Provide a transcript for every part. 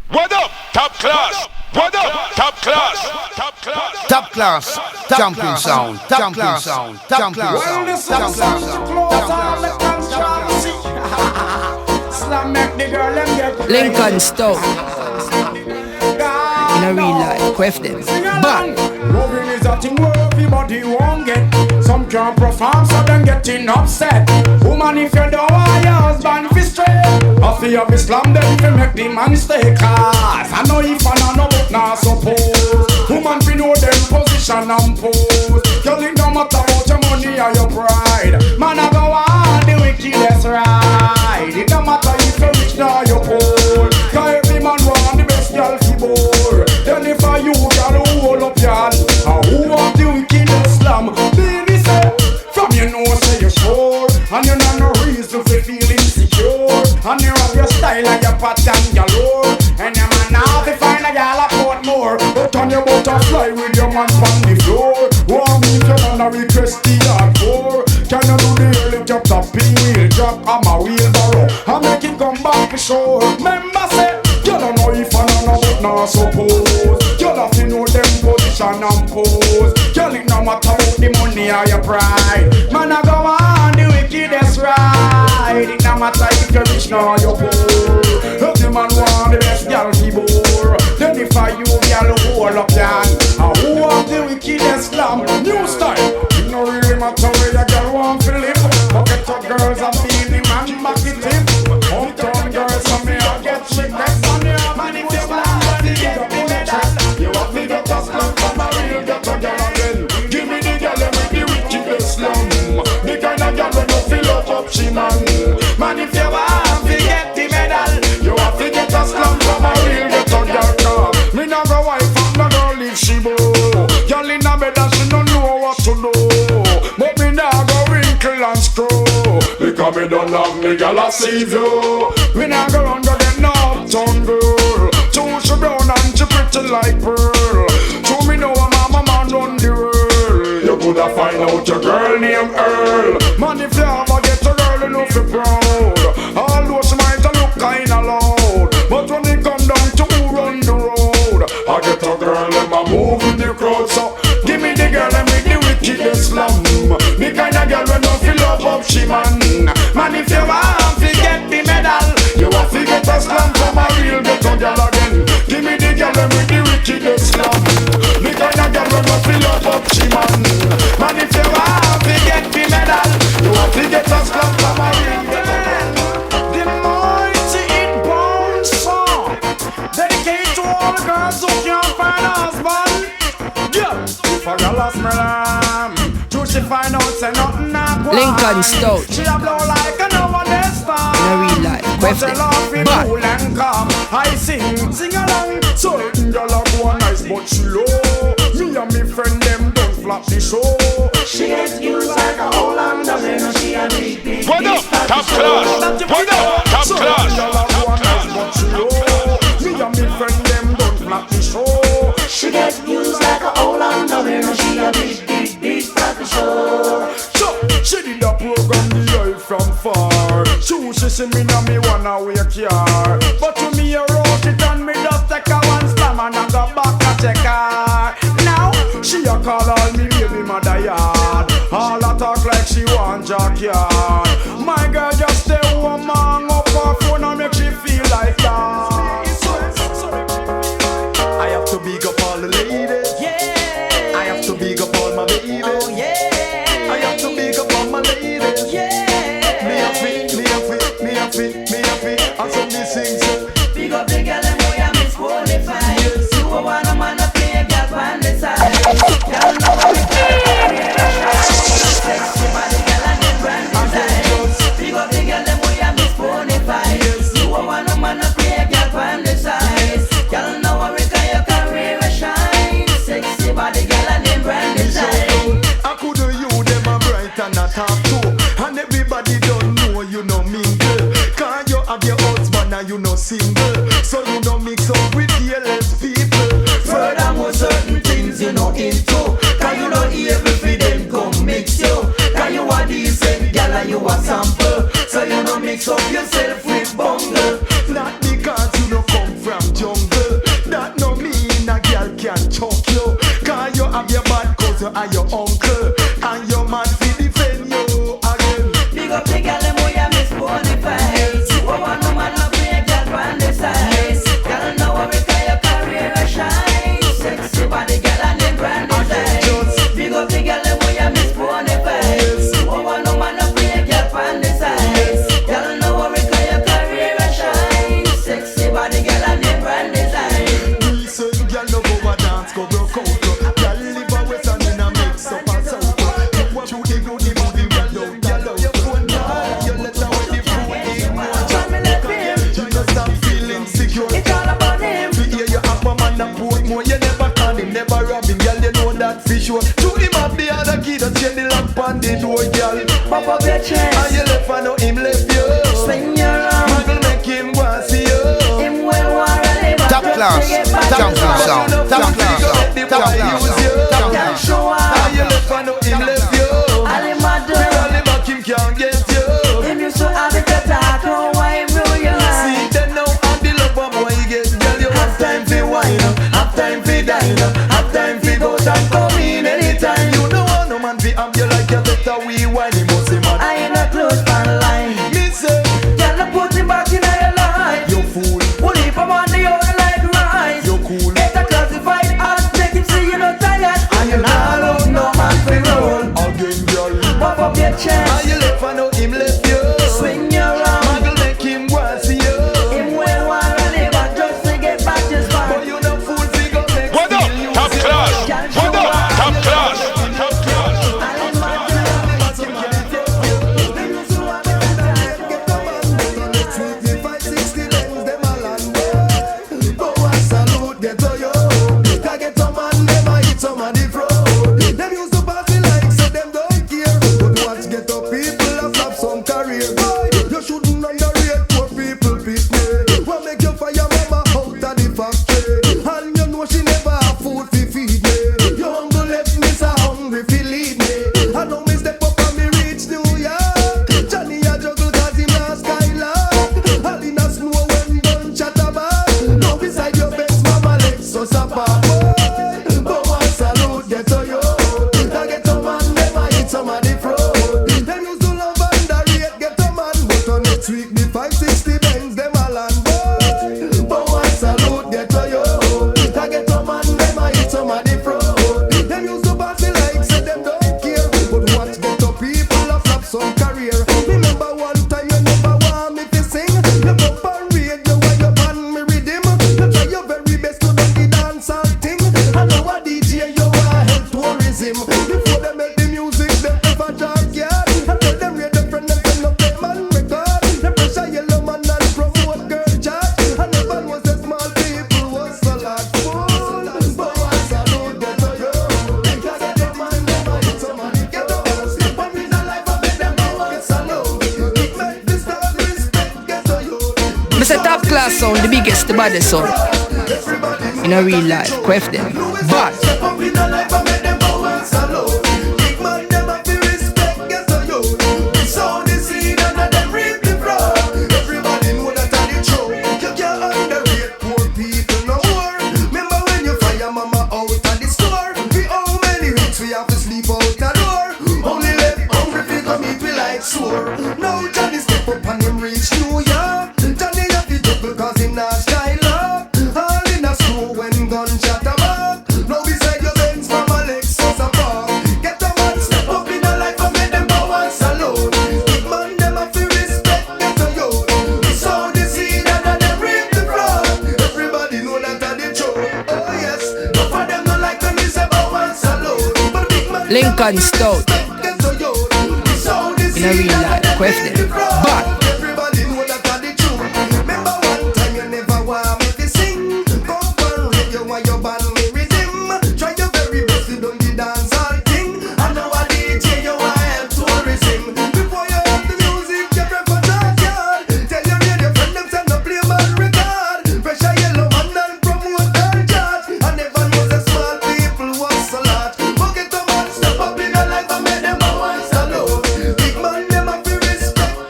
What up? Top class. What up? Top class. Top class. Top class. Jumping sound. Top class. Top class. Well, this is sound to close all the controversy. Slam make the girl them get Lincoln Stoke. In a real life, quaff them. But loving is a thing where everybody won't get. Some can't perform, so them getting upset. Woman, if you don't want your husband fi straight, I feel of Islam, then fi make the man stay. Cause I know if I know but not suppose. Woman fi know them position and pose. Girl, it don't matter about your money or your pride. Man, I go on the wickedest ride. It don't matter if you rich nor you poor. Cause every man want the best girl fi bore. Then if I you, girl, hold up your hand. Who want the wickedest slam? Baby say, from you know say you sure. And you know no reason to feel insecure. And you have your style and your pattern galore. And your man now to find a gal a Portmore. But on your butterfly with your man on the floor. Want me if you wanna request the hardcore. Can you do the early drop, the wheel drop? I'm a wheelbarrow. I make it come back for sure. Remember say, you don't know if I know but not suppose. You have to know them position and pose. Girl, it no matter about the money or your pride. Man, I go on the wickedest ride. It no matter if you're rich nor you're poor. Every man want the best girl he bore. Then if I you, girl, hold up your hand. And who want the wickedest slam? New style. It no really matter where your girl want to live. Bucket of girls are feeling man back it in. Hometown girls, some me I get shit next on you. Man, if you want to get the medal, you want me get a slam from a real get a girl again. Give me the girl with the wickedest slam. The kind of girl when you fill up she man. Man, if you want to get the medal, you want to get a slam from a real get a girl. Me no go wife up no girl if she bow. Girl in a bed and she don't know what to do. But me nah go wrinkle and screw. Because me don't have me girl I see you. Me nah go run go get no uptown girl. Too she brown and she pretty like pearl. So me know a mama man run the world. You coulda find out your girl named Earl. Man, if you ever get a girl you know fi proud. Although she might a look kinda loud, but when it come down to who run the road, I get a girl and I move in the crowd. So give me the girl and make the wickedest slam. Me kinda girl when don't feel up she man. Man, if you want to get the medal, you want to get a slam from a real ghetto girl again. Give me the girl and make the wickedest slam. Me kinda girl when don't feel up she man. Man, if you want to get the medal, you want to get a slam from a real ghetto girl. The mighty it born song, dedicated to all the girls who can't find a husband. Yeah, if a girl lost my lamb, she find out say nothing not Lincoln Stoke. She a blow like a no one this time. In a real life, But quaff she love them. it But cool and calm. I sing along. So girl a go nice but she low. Me and me friend them don't flap the show. She get used like a whole and doesn't she a big What up? Top class. What up? Top so class. girl a go nice but she low. Me and me friend them don't flap the show. She gets used like a old and doesn't she a big fat show. So, she did a program the eye from far. She see me now me wanna wake car. But to me I wrote it and me just take a one slam and I go back and check her. Now, she a call all me baby mother yard. All a talk like she want jackyard. My girl just stay home and up her phone and make she feel like that. I have to big up all the ladies. I have to big up all my babies. I have to big up all my ladies. Me a fit, me a fit, me a fit, me a fit. And some these things. Big up the girl and boy I miss qualified. You a wanna man a play a girl on the side. Girl know what we sexy body girl and them brand design. Big up the girl and boy I miss qualified. You a wanna man a play a girl on the side. Girl know what we can your career shine. Sexy body girl and them brand design. I could do you them a bright and a top too. And everybody don't know you no mingle. Cause you have your husband and you no single. So you no mix up with careless people. Furthermore certain things you know into. Cause you not able for them come mix you. Cause you a decent gal and you a sample. So you no mix up yourself with bungle. Not because you no come from jungle. support you and your uncle and your man fi defend you again. Big up the girl them who ya miss Boniface. You want no man no play girl on the size. Girl know what we call your career a shine. Sexy body girl and them brand design. Big up the girl them who ya miss Boniface. You want no man no play girl on the size. Girl know what we call your career a shine. Sexy body girl and them brand design. Decent girl no go a dance, go broke out. Girl live a west and in a mix up a south. You the goody booty girl don't girl out. Your phone call, you let her with the food in one. You just stop feeling secure. It's all about him. To hear you have a man a port more, you never can him, never rob him, girl. You know that for sure. To him have the other key, just change the lock on the door, girl. Pop up your chest. And you left and now him left you. Swing your arm. Muggle make him go and see you. Him will want to live. Top class, jumping sound, top class, top class, top class. Show up. And you left and now him left you. Ali Madu. We rally back, him can't get you. Him used to have it to talk. Oh, why him rule your See life? then now and the love one boy he get. Girl you have time for wine up, have time for dine up, have time for go and come in anytime. You know want no man fi have you like you better we wine him must be mad. I ain't a close man line. Me say Girl, I put him back in your life. you fool, Pull him from on the other like rice. you cool. Get a classified ass, make him see you not tired. And you not love no man for roll. Again girl, Pop up your and chest. you left and now him left you. Swing your arm. Muggle make him go and see you. Him will want to live back just to get back to spot. But you no fool fi go make What up? still use Top you. class. What up? Top class. Top class. Ali Madu. Mr. Top Class sound, the biggest, the baddest sound. In a real life, quaff them. But now Johnny step up and him reach New York. Johnny have the double cause him not style up. All in a school when gunshot a back. Now beside your Benz from a Lexus a park. Get a man step up in a life and make them bow and salute. Big man them have to respect get a youth. We sow the seed and them reap the fruit. Everybody know that a the truth. Oh yes, no for them no like when we say bow and salute. But big man Lincoln Stout. get a youth. We sow the In a seed real life, quaff them. But everybody know that are the truth. Remember one time you never want me to sing. Come on radio while you ban me rhythm. Try your very best to do the dancehall thing. I know a DJ you want help tourism. Before you have the music you prefer backyard. Tell your radio friend them send no play man record. Pressure yellow man and promote their charge. I never know the small people was so large. Forget a man step up in a life and make them bow and salute. Big man them have to respect.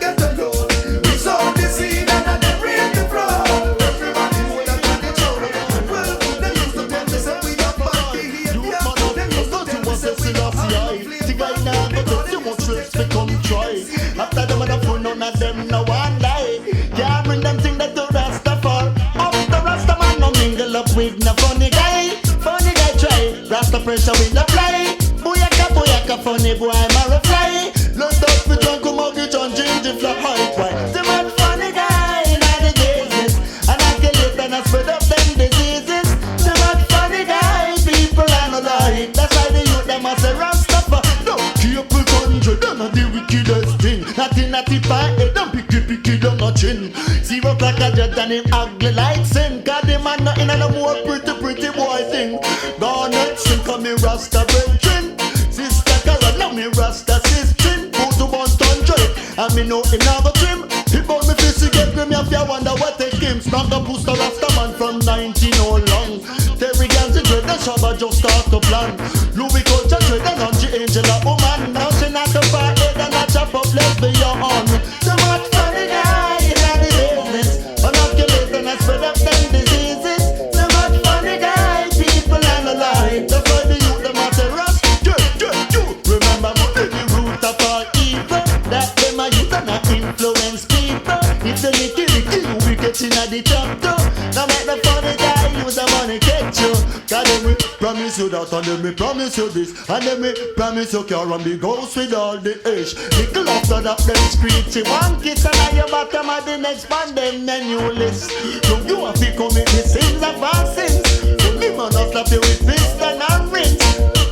a tip and head and picky down a chin. 0 o'clock a jet and him ugly like sin. Cause the man not in a no more pretty boy thing. Garnet sin come me rasta brethren. Sister Cara now me rasta sistrin. Go to Bonton Drake and me know him now go trim. He bought me fist get me if you wonder what take him. Strong a booster rasta man from 19 all long. Terry Gans and Dread and Shabba just start to plan. Louis Culture Dread and Angie Angela woman. Now she not the far head and a chop up left for your on. The much funny guy in the business. Inoculate and I spread up them diseases. The much funny guy, people and alive. That's why the youth them at the rush. You remember me the root of all evil. That them a youth and a influence people. If the licky you we get in a the chapter. Now make the funny guy use the money catch you. Cause then we promise you that and then we promise you this. And then we promise you car and big house with all the age. Little after that them screechy one kiss and now your bottom of the next band them menu list. So you have to commit the sins of our sins. So me man not slap you with fist and a rinse.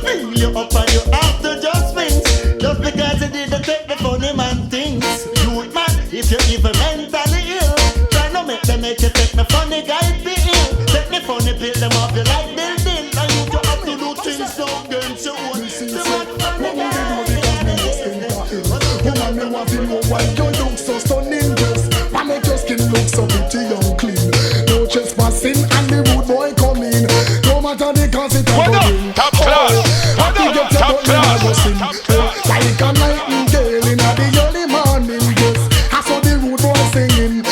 Fill you up and you have to just rinse. Just because you didn't take the funny man things. Youth man, if you even mentally ill, try to make them make you take the funny guy be ill. Take the funny pill them off you like dill. And you don't have to do things so against your own. The man funny guy. Woman, me want to know why you look so stunning. Just why make your skin look so pretty and clean. No trespassing and the rude boy coming. No matter the cause it What up? Top class. What up? Top class. Like a nightingale in the early morning. Yes, I saw the rude boy singing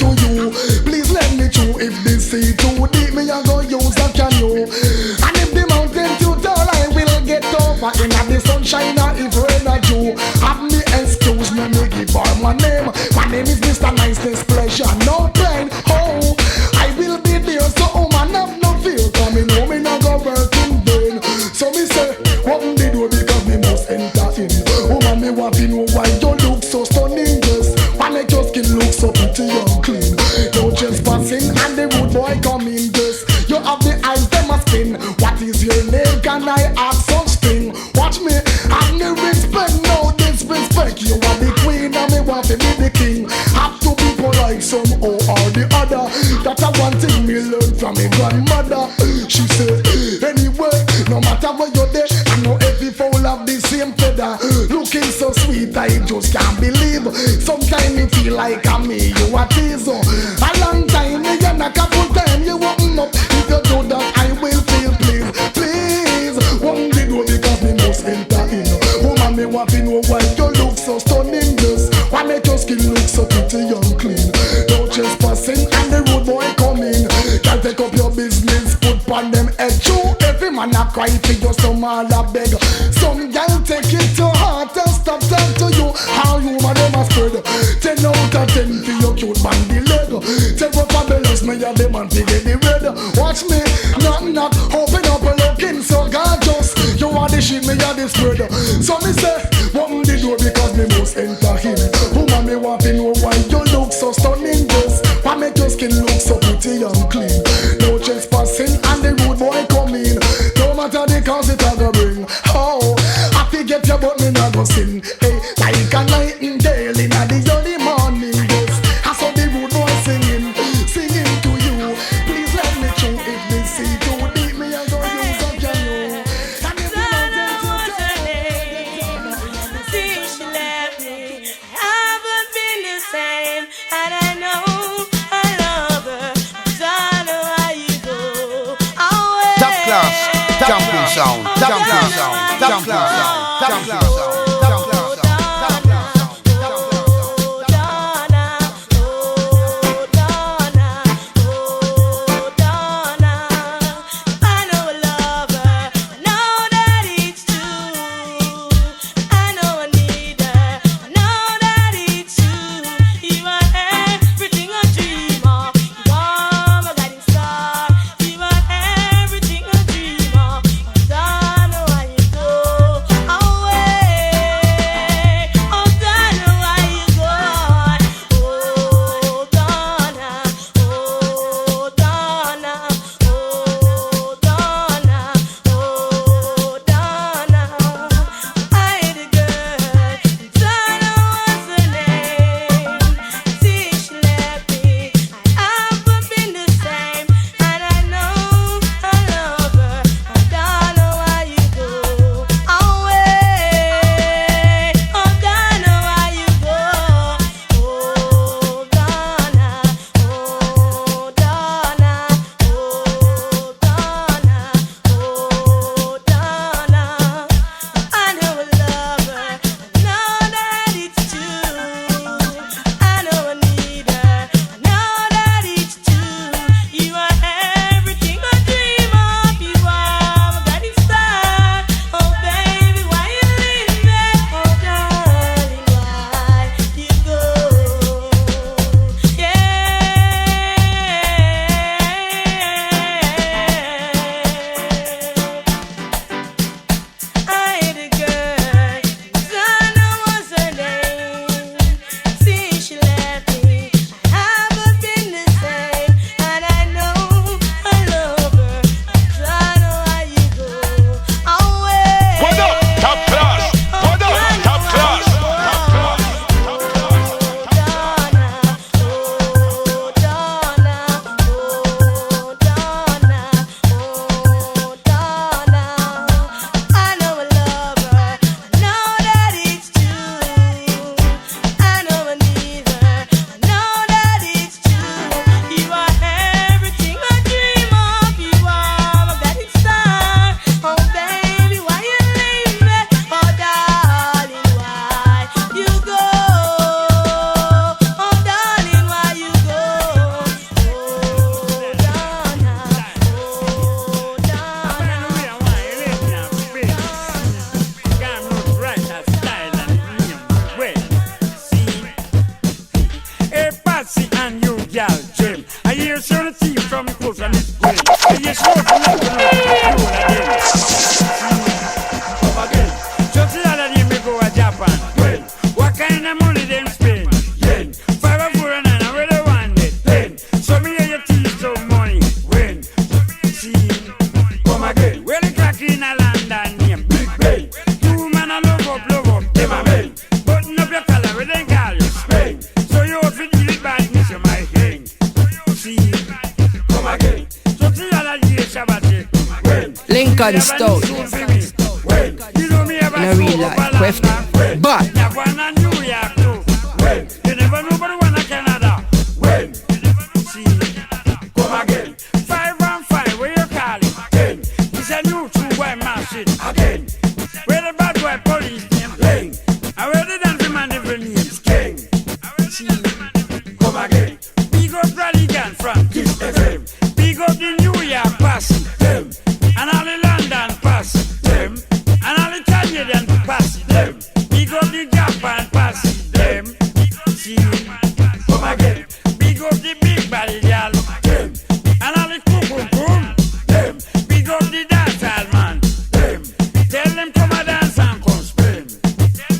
to you. Please let me through. If they say too deep, me I go use a canoe. And if the mountain too tall, I will get over. In the sunshine or if rain or dew. Have me excuse me give her my name. My name is Mr. Niceness, pleasure, no pain. Oh, I will be there, so man have no fear. Coming home, me no go work in vain. So me say, open the door because me must enter in. Woman, me want to know why you look so stunning. Yes, why make your skin look so pretty and clean. No trespassing and the rude boy coming. Yes, you have the eyes them a spin. What is your name? Can I ask such thing? Watch me, have no respect, no disrespect. You are the queen and me want to be the king. Have to be polite somehow or the other. That's a one thing me learned from me grandmother. She said, anyway, no matter where you're there, I know every fowl have the same feather. Looking so sweet, I just can't believe. Sometimes me feel like I'm me, you a tease. A long time, me and a couple time, you open up. If you do that, I will feel please. Please, one the door because me must enter in. Woman, me want to know why you look so stunning. This why make your skin look so pretty and clean. No trespassing and the rude boy coming. Can't take up your business, put on them head. True, every man a cry for you, some all a beg. Some gal take it to heart and stop talk to you. How you man them a spread 10 out of 10 for your cute bandy leg. Take up a bellows, me a the man to get the red. Watch me, knock, open up a looking so gorgeous. You are the shit, me a the spread. So me say, open the door because me must enter in. Woman, me want to know why you look so stunning. This why make your skin look so pretty and clean. No trespassing and the rude boy coming. No matter the cause it a go bring. Oh, I forget you but me not go sin. Hey, like a nightingale in the early morning. Yes, I saw the rude boy singing to you. Please let me through. If they see too deep, me I go use a canoe. And if you want to Since she left me, I haven't been the same. And I know I love her, but I know how you go. Top class, champion sound, champion sound, champion sound, champion sound. Away. you see the thief from the coast and it's going. And you show from the coast again. Come again. Just the other day me go to Japan. Well, what kind of money them spend? Yen. 5 and 4 and 9, and where they want it? Then. So me and your thief some money. When? See. Come again. Well, the crack in a land and name. Big Ben. 2 man a love up. Them a men. Button up your collar, we then call you Spain. So you have to deal it bad, miss you my king. See. Come again. So see all that year Shabbat. When? Lincoln Stout. When? You know me ever In a real life, question. But you have one in New York too. When? You never know but one in Canada. When? See. Come again. 5 and 5, where you call it? Again. It's a new true white machine. Again. Where the bad boy police name? King. And where the dance man never names? King. See. Come again. Big up Radigan from Kiss FM. Big up the New York pass. Them. And all the London pass. Them. And all the Canadian pass. Them. Big up the Japan pass. Them. See. Come again. Big up the big body girl. Them. And all the boom. Them. Big up the dancehall man. Them. Tell them come a dance and come spin.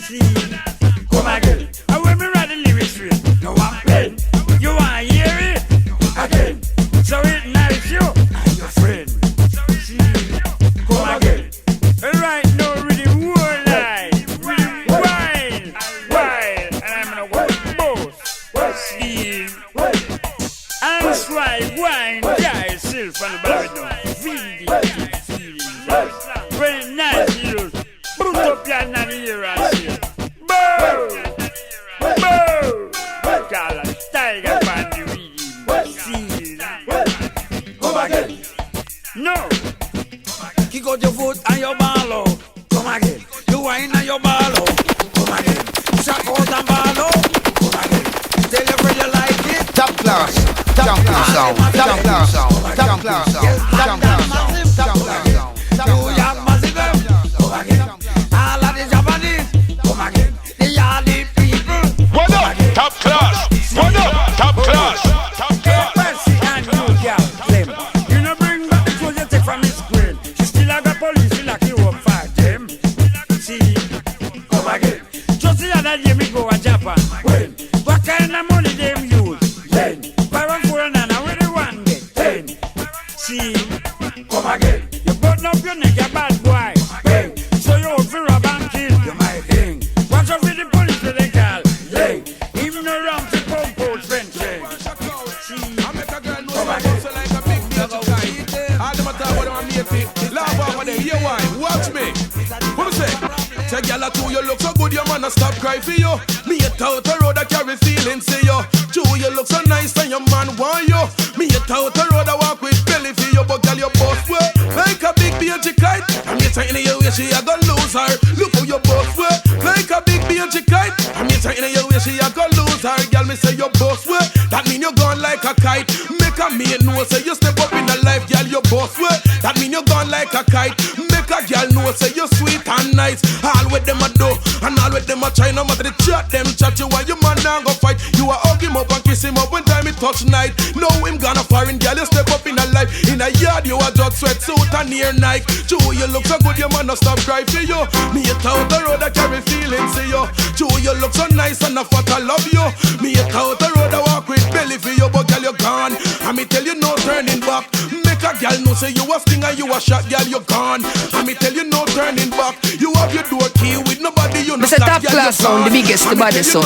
See. Come again. And when me write the lyrics straight, no one pen. You wanna hear it? Again. So it nice you and your friend. See. Come again. Right now, really whole life. Really wild. And I'm gonna work both. See. And that's why wine guys self and the blood now. Feel it. Very nice, you put up your nanny here and say, Boo! Call a tiger pan the rhythm. See. Come again. No. Kick out your foot and your ball out. Come again. You wine and your ball out. Come again. Shock out and ball out. Come again. Tell your friend you like it. Top class, champion sound, top class sound, top class sound, top class sound, top class sound. New York massive. Come again. All of the Japanese. Come again. The Yardie people. What up? Top class. What up? Top class. Top class. Percy and you girl claim. You know bring back the clothes you take from his grave. She still a got police will lock you up for them. See. Come again. Just the other day me go to Japan. When? What kind of money them use? Then. 5 and 4 and 9, and where they want it? Then. See. Come again. You button up your neck, you bad boy. Bang. So you out for rob and kill. You my king. Watch out for the police with they call. Ling. Even no wrong to pump out French. See. I make a girl know my muscle like a big bitch guy. All them a talk about them matey. Laugh over them. Hear why? Watch me. What me say? Say girl a two, you look so good, your man a stop cry for you. Me a out the road, I carry feelings to you. Two, you look so nice and your man want you. Me a out the road, I walk with belly for you, but girl your boss well like a big beige kite. I'm here saying you way she a go lose her. Look how your boss well like a big beige kite. I'm here saying you way she a go lose her. Girl me say your boss well, that mean you gone like a kite. Make a man know say you step up in the life, girl your boss well. That mean you gone like a kite. Make a girl know say you sweet and nice. All with them a do, and all with them a try. No matter the chat, them chat you while your man now go fight. You a hug him up and kiss him up when time it touch night. Know him gonna foreign girl, you step up in a life. In a yard you a just sweatsuit and near Nike. Chew, you look so good, your man no stop cry for you. Me a out the road, I carry feelings to you. Chew, you look so nice and I fat I love you. Me a out the road, I walk with belly for you, but girl you gone. And me tell you no turning back. Make a girl know say you a sting and you a shot, girl you gone. And me tell you no turning back. You have your door key with nobody you know. It's a top class sound, the biggest, the baddest sound.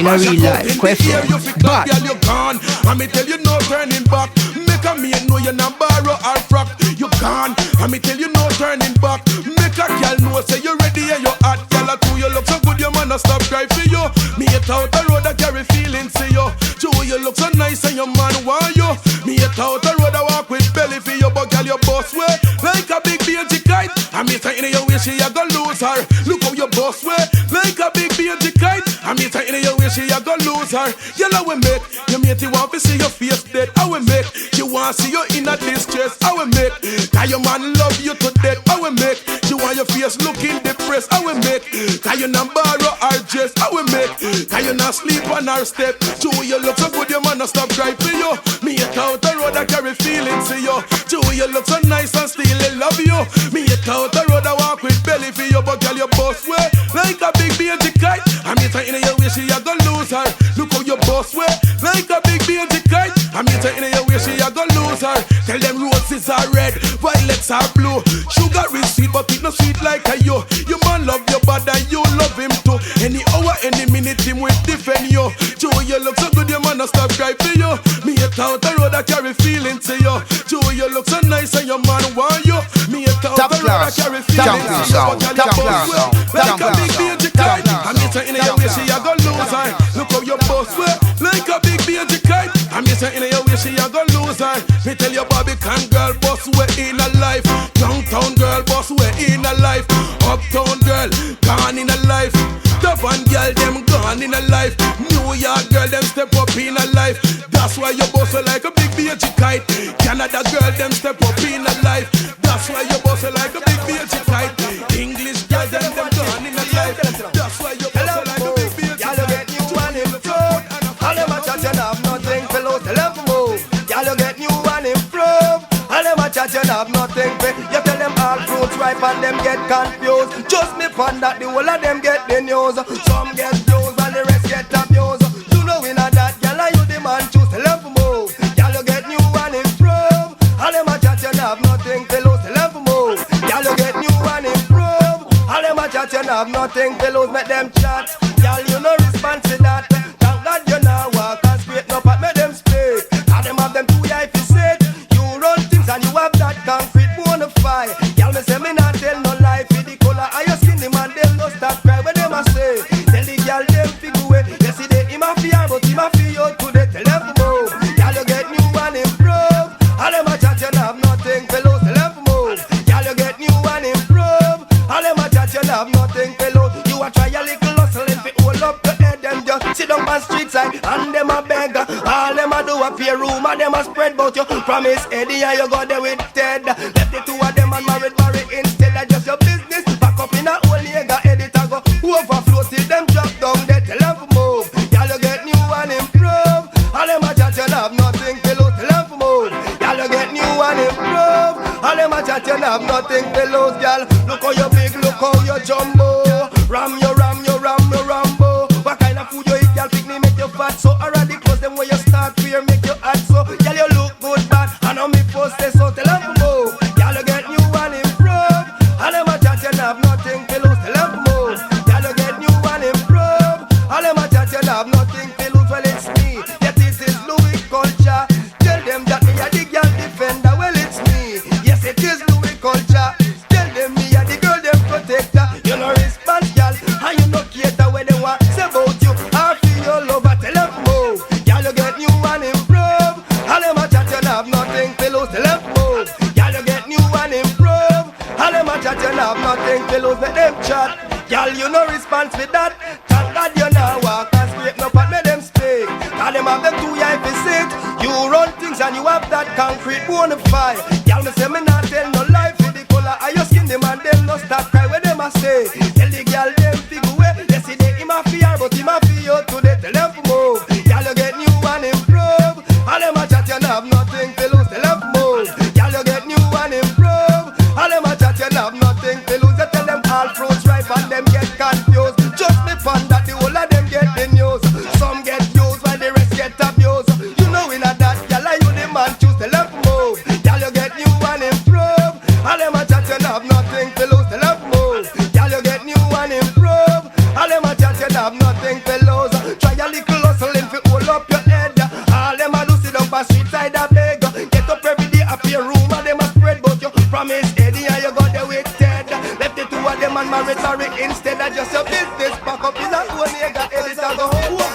In a real life, question. But you gone. And me tell you no turning back. Make a man know you not borrow or frock. You gone. And me tell you no turning back. Make a girl know say you ready and you hot. Girl a two, you look so good, your man a stop cry for you. Me a out the road, I carry feelings to you. Two, you look so nice and your man want you. Me a out the road, I walk with belly for you, but girl your boss way like a big beige kite. And me saying in your way she a go lose her. Look how your boss way like a big beige kite. And me saying in your way she a go lose her. Girl I will make your matey want to see your face dead. I will make she want see you in a distress. I will make cause your man love you to death. I will make she want your face looking depressed. I will make cause you not borrow her dress. I will make cause you not sleep on her step. Two, you look so good, your man man, I stop cry for you. Me a out the road, I carry feelings for you. Joe, you look so nice and still I love you. Me a out the road, I walk with belly for you, but girl, your boss way like a big baby kite. I'm here in your way, she a gonna lose her. Look how your boss way like a big baby kite. I'm here in your way, she a gonna lose her. Tell them roses are red, violets are blue. Sugar is sweet, but it no sweet like a you. Your man love your body, you love him too. Any hour, any minute, him will defend you. Joe, you look so good, your man, I stop cry for you. Me a out the road, I carry feelings to you. Joe, you look so nice, and your man want you. Me a out the road, I carry feelings to you. But your boss way like a big baby kite. I'm here in your way, she a gonna lose her. Look how your boss way like a big baby kite. I'm here in your way, she a gonna lose her. Me tell your Barbican girl, boss way in a life. Downtown girl, boss way in a life. Uptown girl, gone in a life. Dublin girl, them gone in a life. New York girl, them step up in a life. That's why your boss are like a big beachy kite. Canada girl, them step up in a life. That's why your boss are like a big beachy kite. English girl, them gone in a life. That's why your boss are like a big beachy kite. Y'all get new one improve. All them a chat and have nothing fellows. Tell them to move. Y'all get new one improve. All them a chat and have nothing for. You tell them all fruits ripe and them get confused. Just me fun that the whole of them get the news. Some get views and the rest get abused. You know in a that y'all you the man choose. Tell them to move. Y'all get new and improve. All them a chat and have nothing fellows. Tell them to move. Y'all get new and improve. All them a chat and have nothing fellows. Make them chat. Y'all you no response to that. Thank God you now walk and straighten up and make them speak. All them have them too high if you sit. You run things and you have that concrete bona fide. Y'all me say me not tell no lie. For the color of your skin, the man them no stop cry when them a say. Tell the girl them figure way. You see they him a fear but him a fear you today. Tell them to move. Y'all you get new and improve. All them a chat you have nothing fellows. Tell them to move. Y'all you get new and improve. All them a chat you have nothing fellows. You a try a little hustle and fi hold up your head. Them just sit down on street side and them a beg. All them a do a pay room and them a spread bout you. Promise Eddie and you go there with Ted. Left the two of them and married instead of just your business. Back up in a whole nigga editor go overflow till them drop down there. Tell them to move. Y'all you get new and improve. All them a chat you have nothing fellows. Tell them to move. Y'all you get new and improve. All them a chat you have nothing fellows. Y'all look how you big, look how you jumbo. Ram you rambo. What kind of food you eat? Y'all pick me make you fat. So already close them when you start fear make you hot. So y'all you look good bad. I know me post this so tell them to move. Y'all you get new and improve. All them a chat you have nothing to lose. Tell them to move. Y'all you get new and improve. All them a chat you have nothing to lose. Well it's me. Yeah, this is Louis culture. Tell them that me a the girl defender. Well it's me. Yes it is Louis culture. Tell them me a the girl them protector. You no response girl and you no cater when they want say about you. I feel your lover. Tell them to move. Y'all you get new and improve. All them a chat you have nothing to lose. Tell them to move. Y'all you get new and improve. All them a chat you have nothing to lose. Make them chat. Y'all you no response with that. Thank God you now walk and straighten up and make them speak. All them have them too high for sick. You run things and you have that concrete bona fide. Y'all me say me not tell no lie. For the color of your skin, the man them no stop cry when them a say. Tell the girl them figure way. They see they him a fear but him a fear you today. Tell them to move. Y'all you get new and improve. All them a chat you have nothing to lose. Tell them to move. Y'all you get new and improve. All them a chat you have nothing to lose. You tell them all fruits ripe and them get confused. Just me fun that the whole of them get the news. Some get used while the rest get abused. You know in a that y'all you the man choose. Tell them to move. Y'all you get new and improve. All them a chat you have nothing to lose. Tell them to move. Y'all you get new and improve. All them a chat you have nothing to lose. Try a little hustle and fi hold up your head. All them a do sit down by street side a beg. Get up every day up your room and them a spread but you promise Eddie and you got there with Ted. Left the two of them and married instead of just your business. Back up in a own nigga editor go over.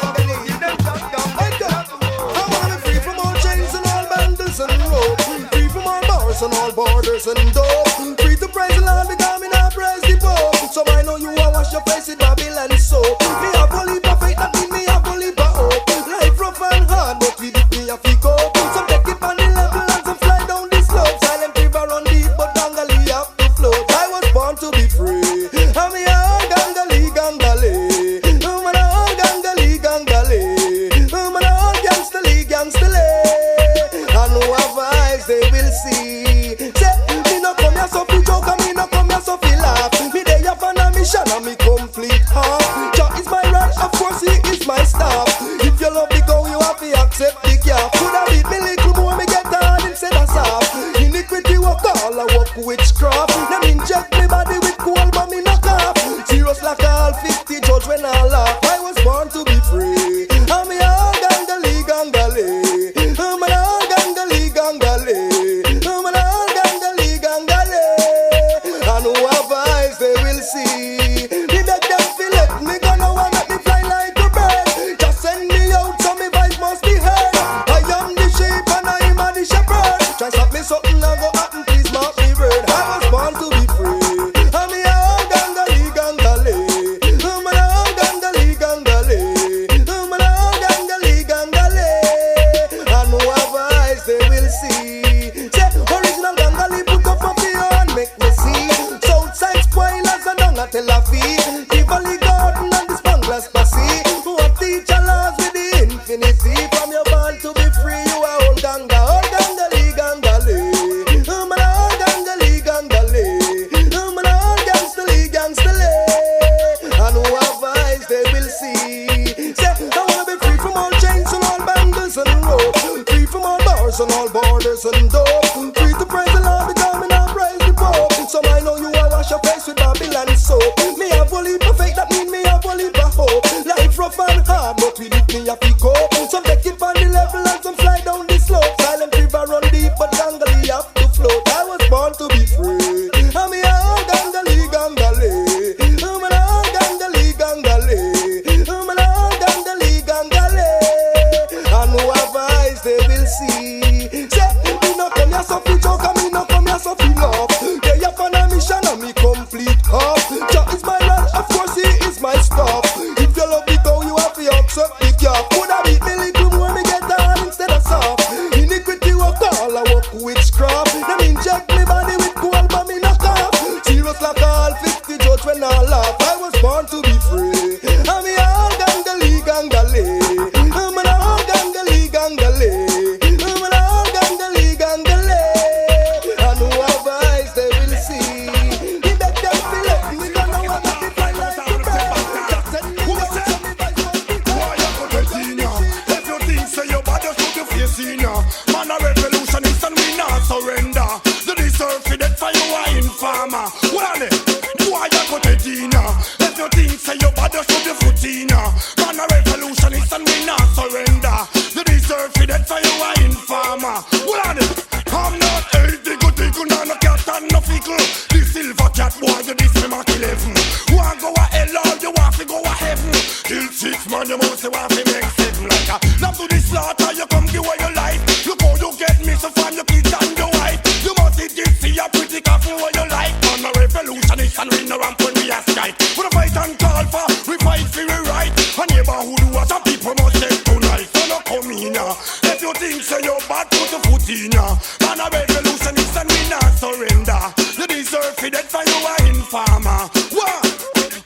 Give them shut down. I wanna free from all chains and all bundles and ropes. Free from all bars and all borders and dope. Free to praise the Lord because me not praise the Pope. So I know you will wash your face with Babylon soap. Me have a leap of faith, that mean me have a leap of hope. Life rough and hard, but with it me a fi cope. Some take it on the level and some fly down the slope. Silent river run deep, but gangali have to float. I was born to be free. I'm here, gangali. I'm an old gangster league, work witchcraft. Them inject me body with coal, but me knock off. Serious like all 50 judge when I laugh. I was born to be free. I'm a gangali gangali. I'm a gangali gangali. I'm a gangali gangali. And who have eyes they will see. Me beg them to let me go now and make me fly like a bird. Just send me out so me voice must be heard. I am the sheep and I am the shepherd. Try stop me something and go happen, please mark me word. I was born to be free. I'm a gangali gangali. I'm a gangali gangali. I'm a gangali gangali. And who have eyes they will see. Say original gangali put up a fear and make me see. Southside spoilers and down at Tel Aviv. Tivoli Garden and the Spanglers Passy. Who have teacher laws with the infinity. From your born to be free, you are old gangali gangali. I'm an old gangali gangali. I'm an old gangstally gangstally. And who have eyes they will see. Say I wanna be free from all chains and all bangles and ropes. Free from all bars and all borders and dope. Free to praise the Lord because me now praise the Pope. So I know you will wash your face with Babylon soap. Me have only perfect, that mean me have only hope. Life rough and hard, but with it me have to cope. Some take it on the level and some slide down the slope. Silent river run deep, but gangali have to float. I was born to be free. I'm a gangali gangali. I'm a gangali gangali. I'm a gangali gangali. And who have eyes they will see. Say me no come here so fi joke and me no come here so fi love. Yeah, you on a mission and me complete up. Jah is my man, of course he is my stuff. If you love the cow, you have to accept the calf. Coulda beat me little more, me get down instead of soft. Iniquity work all, I work witchcraft. Them inject me body with coal, but me knock off. Serious like all 50 judge when I laugh. I was born to be free. I'm a gangali gangali. I'm an gangali gangali. I'm an gangali gangali. And who have eyes they will see. He beg them to let me go now and make me fly like a bird. Just send me out so me voice must be Why you go to Tina? If you think say your body should be facing ya. Man a revolutionist and we not surrender. You deserve for that for you are informer. What on it? Why you go to Tina? If you think say your body should be footing ya. Man a revolutionist and we not surrender. You deserve for that for you are informer. What on it? I'm not 80 good eagle, no cat and no fickle. The silver cat boy, you this me Mark 11. Want go a hell or you want to go a heaven. Kill 6 man, you must say want to make 7 like a. Love to the slaughter, you come give away your life. Look how you get me, so find your kids and your wife. You must see this, see a pretty coffee what you like. I'm a revolutionist and we no ramp when we a strike. We fight and call for, we fight for we right. A neighborhood who are some people must take tonight. So no come in ya. If you think say you're bad, put the foot in ya. Man a revolutionist and we not surrender. You deserve for that for you are informer. What?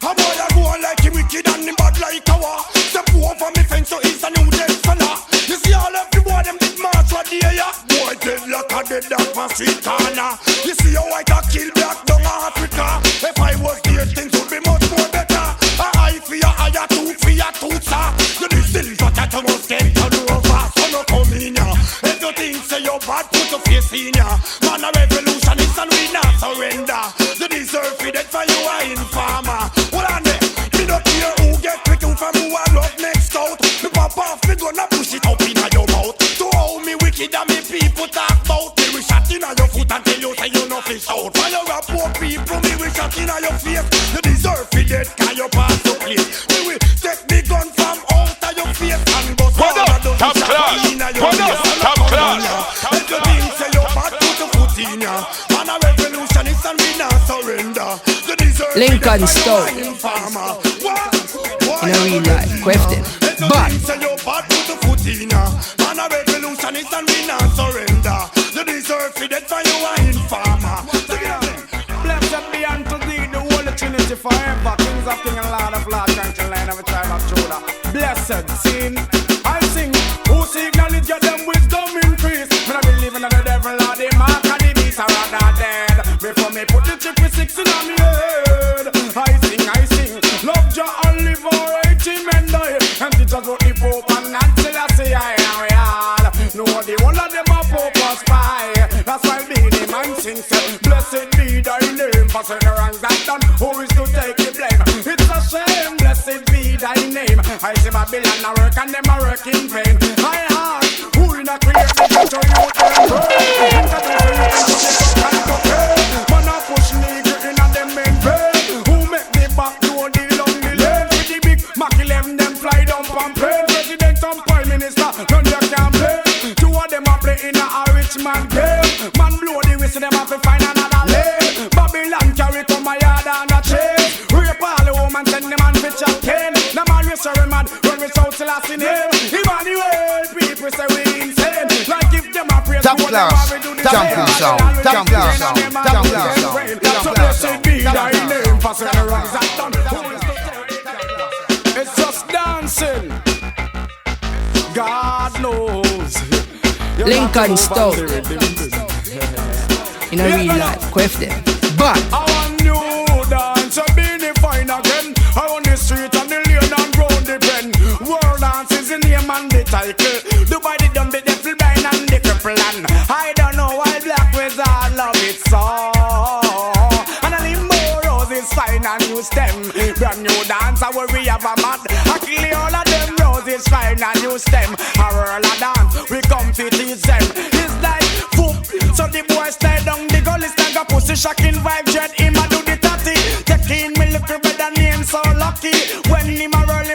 A boy a go on like him wicked and him bad like a war. Step over me fence so he's a new dead fella. You see all of the boy them did march what day ya. Boy dead like a dead dog from street corner. You see how I can kill black down Africa. If I was there things would be much more better. A eye for your eye, a tooth for your tooth sir. You the silver that you must get to do over. So no come in ya. If you think say you're bad put your face in ya. Man a revolutionist and we not surrender. You deserve for that for you are informer. What on there? Me don't care who get quick you from who I love next out. Me pop off me gonna push it up in your mouth. To how me wicked and me people talk about. Me we shot in your foot and tell you say you no fish out. While you rap poor people me we shot in your face. You deserve for that cause you pass the place. Me we take the gun from out of your face and bust all of those Top class. in your face. Top class. If you think say you bad put your foot in ya. Man a revolutionist and we not surrender. You deserve Lincoln Stone. In a real life, question. But say you bad put your foot in ya. Man a revolutionist and we not surrender. You deserve for that for you are informer. Blessed be unto thee the Holy Trinity forever. Kings of King and Lord of Lords, country line of a tribe of Judah. Blessed sing, I sing. Who seek knowledge, get them wisdom increase. When I believe in the devil or the mark of the beast, I rather dead. Before me put the triple 6 in my head. I sing, love Jah and live or 80 men die. And teach us what the Pope and Nancy say I am we all. Know the whole of them are Pope or spy. That's why being the man sing, say, blessed be thy name. For the wrongs I've done, who is to take the blame? It's a shame, blessed be thy name. I see Babylon a work and them a work in vain. I ask, who in a create the future you can pray? Introduce you into the fuck and cocaine. Man a push nigga in a them main vein. Who make the back door the long the lane? With the big Mac 11 them fly down from plane. President and prime minister, none you can blame. Two of them a play in a rich man game. Man blow the whistle, them have to find another lane. Babylon carry come a yard and a chain. Rape all the woman, send them man for chat cane. The man we sorry mad, run we south till I see name. Emmanuel, people say we insane. Like if them a praise, Top class, champion sound, champion sound, champion sound. So blessed be thy name, for the wrongs I've done. Who is to take? It's just dancing. God knows. Lincoln Stone. In a real life, quaff them. But I want new dance, be the fine again. I on the street and the lane and round the bend. World dance is the name and the title. Dubai the dumb, the devil blind and the cripple. And I don't know why black wizard love it so. And I need more roses, fine and new stem. Brand new dance, I worry have a mad. I kill all of them roses, fine and new stem. A world of dance, we come to teach them. It's like foop, so the boy stay down the gully, stand a pussy shocking vibe, dread him a do the tatty. Taking me little brother name so lucky. When him a world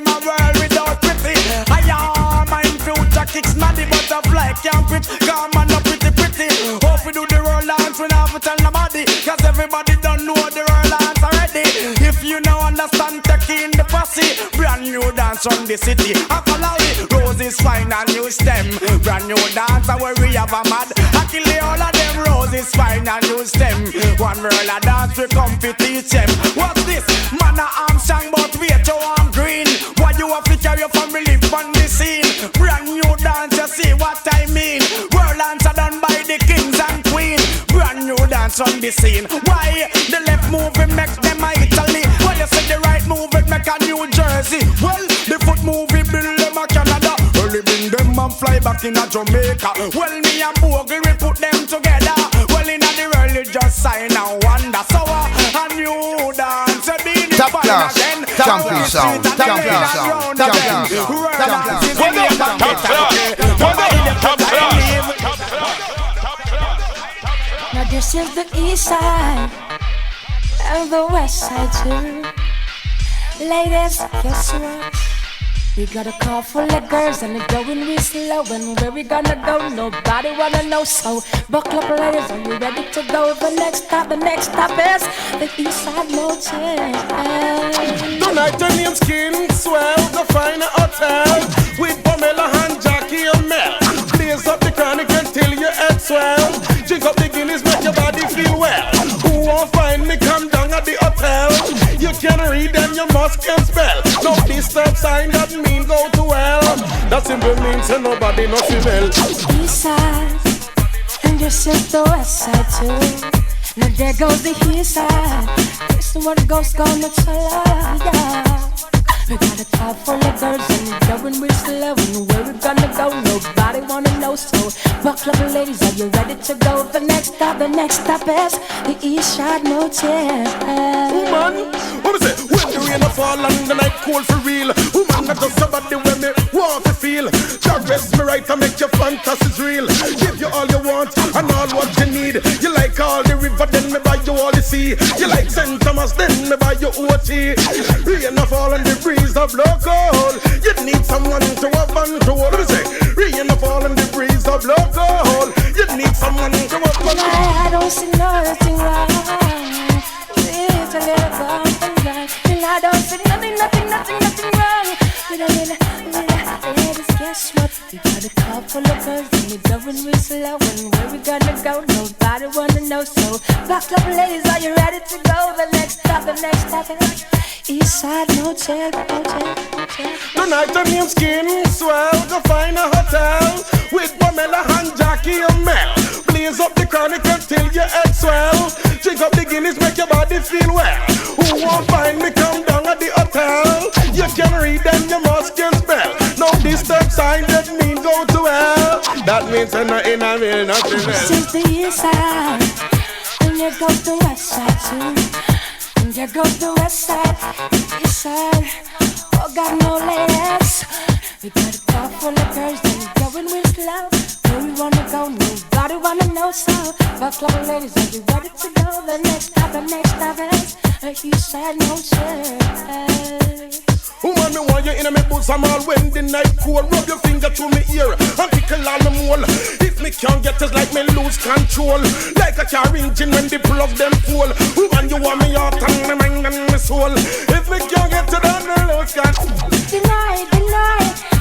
without pretty. I am my future kicks not the butterfly can't pitch. Come on up pretty. Hope we do the roll dance, we never tell nobody. Cause everybody don't know the roll dance already. If you know understand, taking the posse. Brand new dance from the city. I follow it, roses fine and new stem. Brand new dance where we have a mad. I kill all of them roses fine and new stem. One world of dance we come to teach them. What's this? Man a Armstrong but wait till I'm green. Why you have to carry your family on the scene? Brand new dance, you see what I mean. World dance are done by the kings and queen. Brand new dance on the scene. Why the left movement make them a Italy? Why you say the right movement make a New Jersey? Well, the foot movie build them a Canada. Early bring them and fly back in a Jamaica. Well, me and Bogle we put them together. Well, in the world you just sign and wonder. So a new dance, a being Top class, champion sound, champion sound, champion sound. Top class. Now this is the east side and the west side too. Ladies, guess what? We got a car full of girls and it's going real slow. And where we gonna go? Nobody wanna know. So buckle up, ladies, are you ready to go? The next stop is the East Side Motel. Tonight your name skin swell, go find a hotel with Pamela and Jackie and Mel. Blaze up the chronic until your head swell. Drink up the Guinness, make your body feel well. Who won't find me? Come down at the hotel. You can read them, you must can spell. No disturb sign that mean go to hell. That simply means that nobody no female. East side, and this is the west side too. Now there goes the east side. This is what the ghost gonna tell us, yeah. We got a car full of girls and it's going real slow. And where we gonna go? Nobody wanna know. So buckle up, ladies, are you ready to go? The next stop is the East Side Motel. Woman, what is it? When the rain a fall and the night cold for real. Woman, not just somebody when me want to feel. God rest me right and make your fantasies real. Give you all you want and all what you need. You like all the river, then me buy you all the sea. You like St. Thomas, then me buy you OT. Rain a fall and the breeze of blow cold. You need someone to have and to hold. What is it? Rain a fall and the breeze of blow cold. You need someone to have and to hold. I don't see nothing wrong with a little bump and and I don't see nothing wrong with a little. Ladies, guess what? We got a car full of girls and we're going real slow. And where we gonna go? Nobody wanna know. So buckle up, ladies, are you ready to go? The next stop is East Side Motel. Tonight your name skin swell. Go find a hotel with Pamela and Jackie and Mel. Blaze up the chronic until your head swell. Drink up the Guinness, make your body feel well. Who won't find me? Come down at the hotel. You can read them, you must can spell. No disturb sign that mean go to hell. That means I'm not in a real nothing else. This is the East Side there goes the west side too. And there goes the west side, east side. Oh, got no ladies. We got a car full of girls and we going real slow. Where we wanna go, nobody wanna know. So, fuck club ladies, are you ready to go? The next stop is a east side, no shade. Woman, me want you in my bosom all when the night cold. Rub your finger to me ear and tickle all the mole. If me can't get it like me lose control. Like a car engine when the plug them full. Woman, you want me heart and my mind and my soul. If me can't get it on the lose control. Deny,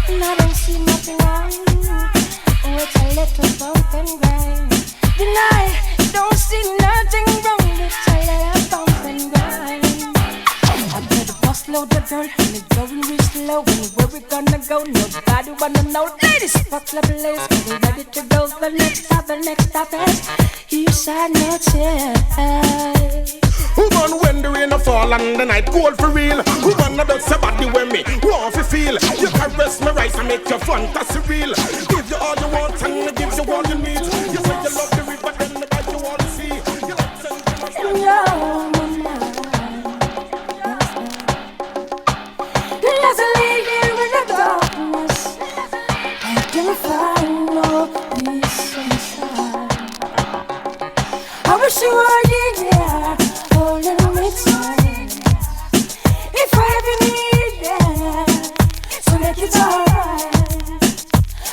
and I don't see nothing wrong with a little bump and grind. Deny, don't see nothing wrong with a little bump and grind. I better bust load the girl and it's going real slow. And where we gonna go, nobody wanna know. Ladies, fuck club ladies, we're ready to go. The next stop is east side, no chill. Woman, when the rain a fall and the night cold for real. Woman, I don't say body when me want to feel. You caress my rights and make your fantasy real. Give you all you want and I give you all you need. You say you love the river, then I got you all to see. You love send Let's leave here in the darkness. I can find no peace inside. I wish you were here, holding me tight. If I ever need that, so make it alright.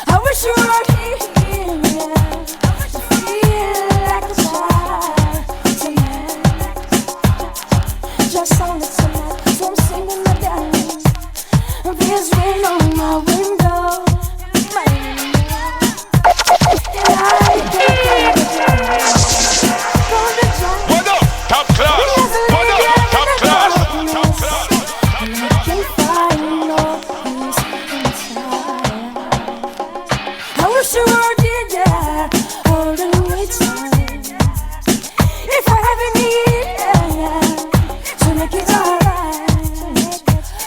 I wish you were here, to feel like a child tonight. Just only tonight, so I'm singing my dance. There's rain on my window, What up? Top class. What up? Top class. Top class. and I can't find no peace inside. I wish you were there, holding me tight. If I ever need to make it alright,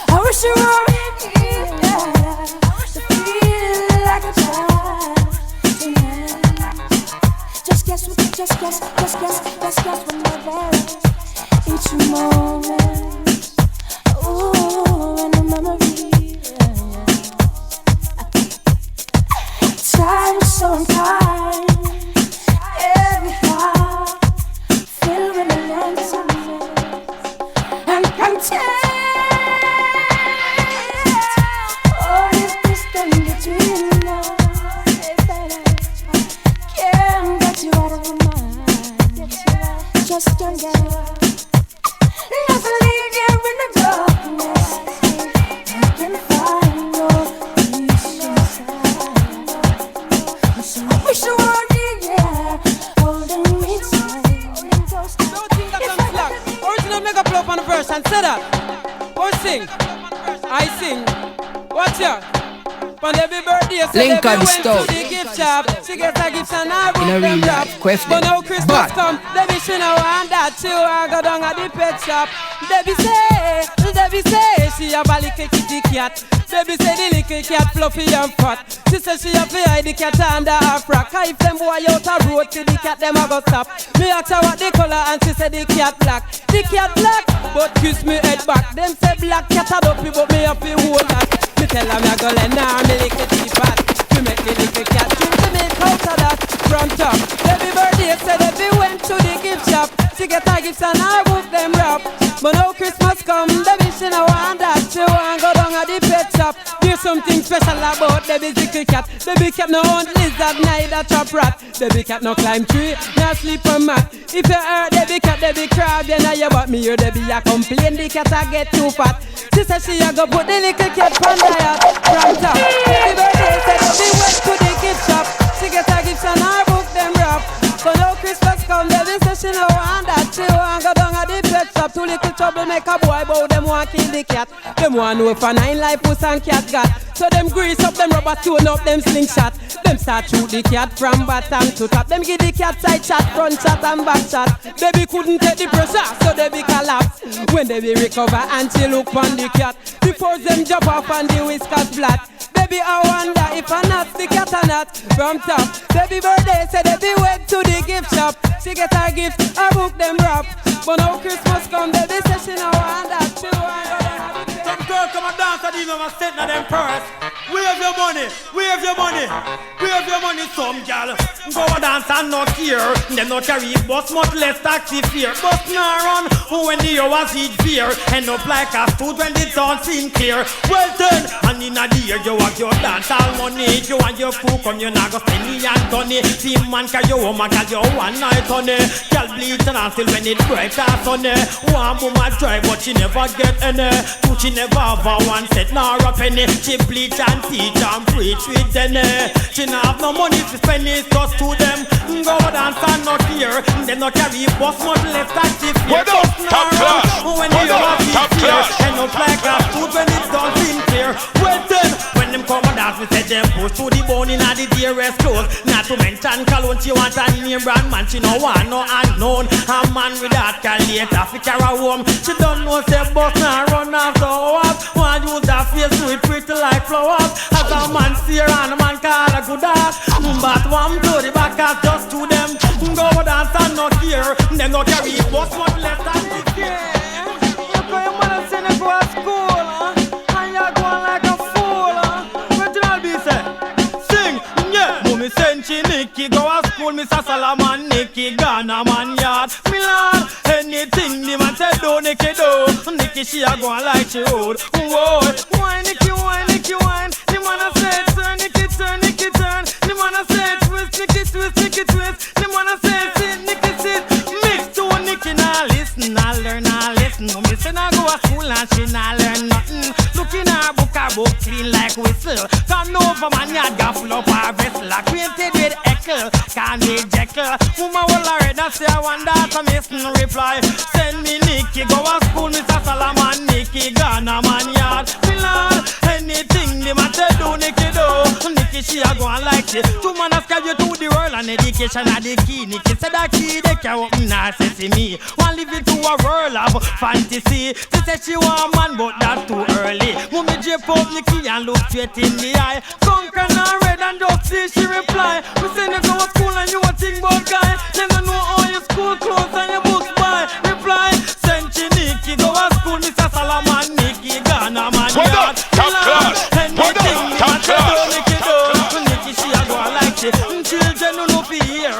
I wish you were here to feel like a child tonight. Just guess when I'm there. Each moment, ooh, and a memory. Time so unkind. Every heart filled with a lonesomeness and content. All this distance between us can't get you out of my mind. Just can't get out. Let's leave here in the darkness. I can find no peace inside. So I wish you were here, holding me tight. Don't think that I'm slack. Original mega play up on the verse and say that. Or sing. I sing. Watch ya. On every birthday, so Lincoln they went Stout. to the gift shop. She gets a gift and I In a would them real rap. life, Quef But them. now Christmas But come, Debbie she know want that too. I go down at the pet shop. Debbie say, she have a little kitty cat. Debbie say the little cat fluffy and fat. She say she have to hide the cat under her frock. If them boy out a road to the cat, them a go stop. Me ask her what the color and she say the cat black. The cat black, but kiss me head back. Them say black cat a dopey, but me have to hold that. Me tell her me a go lend her me little teapot. We make the little cat drink the milk out of that. From top, Debbie birthday said Debbie went to the gift shop. She get her gifts and I book them wrap. But now Christmas come, Debbie she no want that. She want go down at the pet shop. There's something special about Debbie's little cat. Debbie cat no hunt lizard, neither chop rat. Debbie cat no climb tree, no sleep on mat. If you hurt Debbie cat, Debbie crab, then I about me hear Debbie a complain the cat a get too fat. She said she a go put the little cat on the hat from top. Debbie birthday said Debbie went to the gift shop. She get her gifts and I book them wrap. So now Christmas come, Debbie say she no want that. She want go down at the pet shop. Too little trouble make a boy bow. Them want kill the cat. Them want know if a 9 life puss and cat got. So them grease up, them rubber tune up, them slingshot. Them start shoot the cat from bottom to top. Them give the cat side shot, front shot and back shot. Debbie couldn't take the pressure, so Debbie collapse. When Debbie recover and she look on the cat. Before them jump off and the whiskers flat. Baby, I wonder if I not the cat or not. From top, baby birthday said Debbie went to the the gift shop. She get her gift, her book them wrap. But now Christmas come, they say she now want that too. Some girl come and dance and even set na them purse. Wave your money, wave your money, wave your money. Some gal go a dance and not care. Them not carry bus, much less taxi fare. But now run when the hours eat fear. End up like a food when the dawn seem clear. Well done, and in a year you have your dance all money. If you want your cook, come you not go spend me and money. See man carry your woman, cause you one night on it. Gal bleach and until when it breaks out on it. One woman drive but she never get any. Two she never have a one set nor a penny. She bleach and teach and preach with them. She not have no money to spend, it's just to them. Go dance and not here. They not carry bus much less taxi fare. Top class. When you have it here, and not like a food when it don't seem clear. Well then, when them come and dance, we say them push to the bone in the dearest clothes. Not to mention cologne, she want a name brand man. She no want no unknown. A man with that can later fi carry home. She don't know say bus now run after hours. Want use that face to it pretty like flowers. As a man see her and a man call a good ass. But one to the back as just to them. Go dance and not here. Them not carry bus much less than the care. You go your mother send you go to school, and you go like a fool, What you all be say? Sing, yeah. Mommy send she Nicky go to school. Mr. Solomon Nicky Ghana man yard. Milan, anything the man said do Nicky do. Nicky she a go like she would. Whoa, why Nicky, why Nicky, why? The man a say turn Nicky, turn Nicky, turn. The man a say twist Nicky, twist Nicky, twist. The man a say sit Nicky, sit. Mix to Nicky now listen, I learn, I listen. Mommy say I go to school and she not learn nothing. Look in her book clean like whistle. Come over man yard got full up her vessel. Acquainted with Eckle, can't be Jekyll. Woman will already say I want that a missing reply. Send me Nicky go to school, Mr. Solomon Nicky Ghana man yard. Milan, anything the matter do Nicky do. Nicky she a go and like it. Two man ask you to the world and education are the key. Nicky said that key they can open her say me. Want live into a world of fantasy. She said she want man but that's too early. Mummy drape up Nicky and look straight in the eye. Conquer and red and dusty she reply. We send you go to school and you a think about guy. Never know all your school clothes and your books buy. Reply, send she Nicky go to school, Mr. Solomon Nicky Ghana man yard. Top class. Anything Top class. Nicky do. Nicky she a go like it. Children who no fear.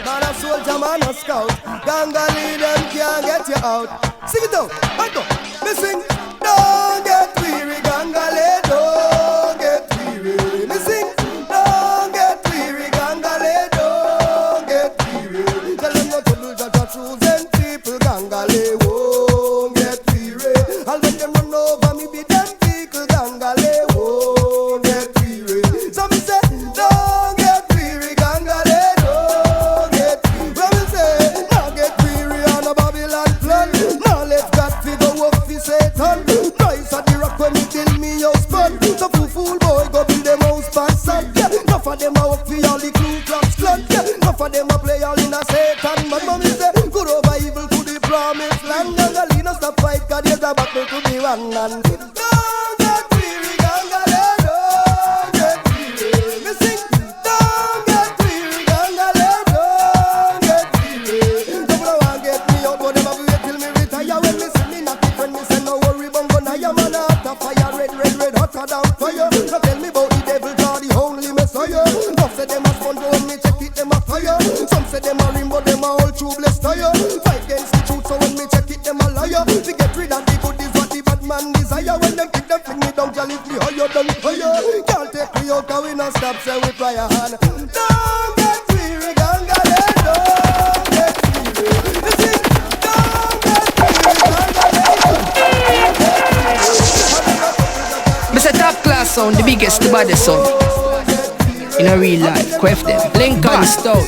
Man a soldier, man a scout. Gangali them can't get you out. Sing it out, back up. Me sing. Don't get weary, Gangali. Don't get weary. Me sing. Don't get weary, Gangali. Don't get weary. Tell them not to lose your choosing people, Gangali. Won't get weary. I'll let them run over me, be them people, Gangali. Won't get weary. So me say, don't get weary, Gangali. Don't get weary. Well, me say, don't get weary on a Babylon plan. Now let's got to go up for Satan. Rise at the rock when he kill me house man. So fool boy go build them house pan sand. Yeah, enough of them a work for all the Ku Klux Klan. Yeah, enough of them a play all in a Satan. But mommy say, good over evil to the promised land. Gangali no stop fight 'cause there's a battle to be won. And don't get weary, Gangali. Don't get weary. Me sing. Don't get weary, Gangali. Don't get weary. Don't wanna get me out, but them a wait till me retire. When me see me knock it, when me say no worry, but gonna ya man out of fire, red, hotter than fire. No tell me about the devil, 'cause the only Messiah. Some say them a sponge, when me check it, them a fire. Some say them a rim, but them a all tubeless tire. Fight against the truth, so when me check it, them a liar. We get rid of the good is what the bad man desire. When them kick them, fling me down, just lift me higher than fire. Can't take me out, 'cause we not stop, say we prayer hand. Don't get weary, Gangali. Don't get weary. You see, don't get weary, Me say top class sound, the biggest, the baddest sound. In a real life, quaff them. Lincoln Stout.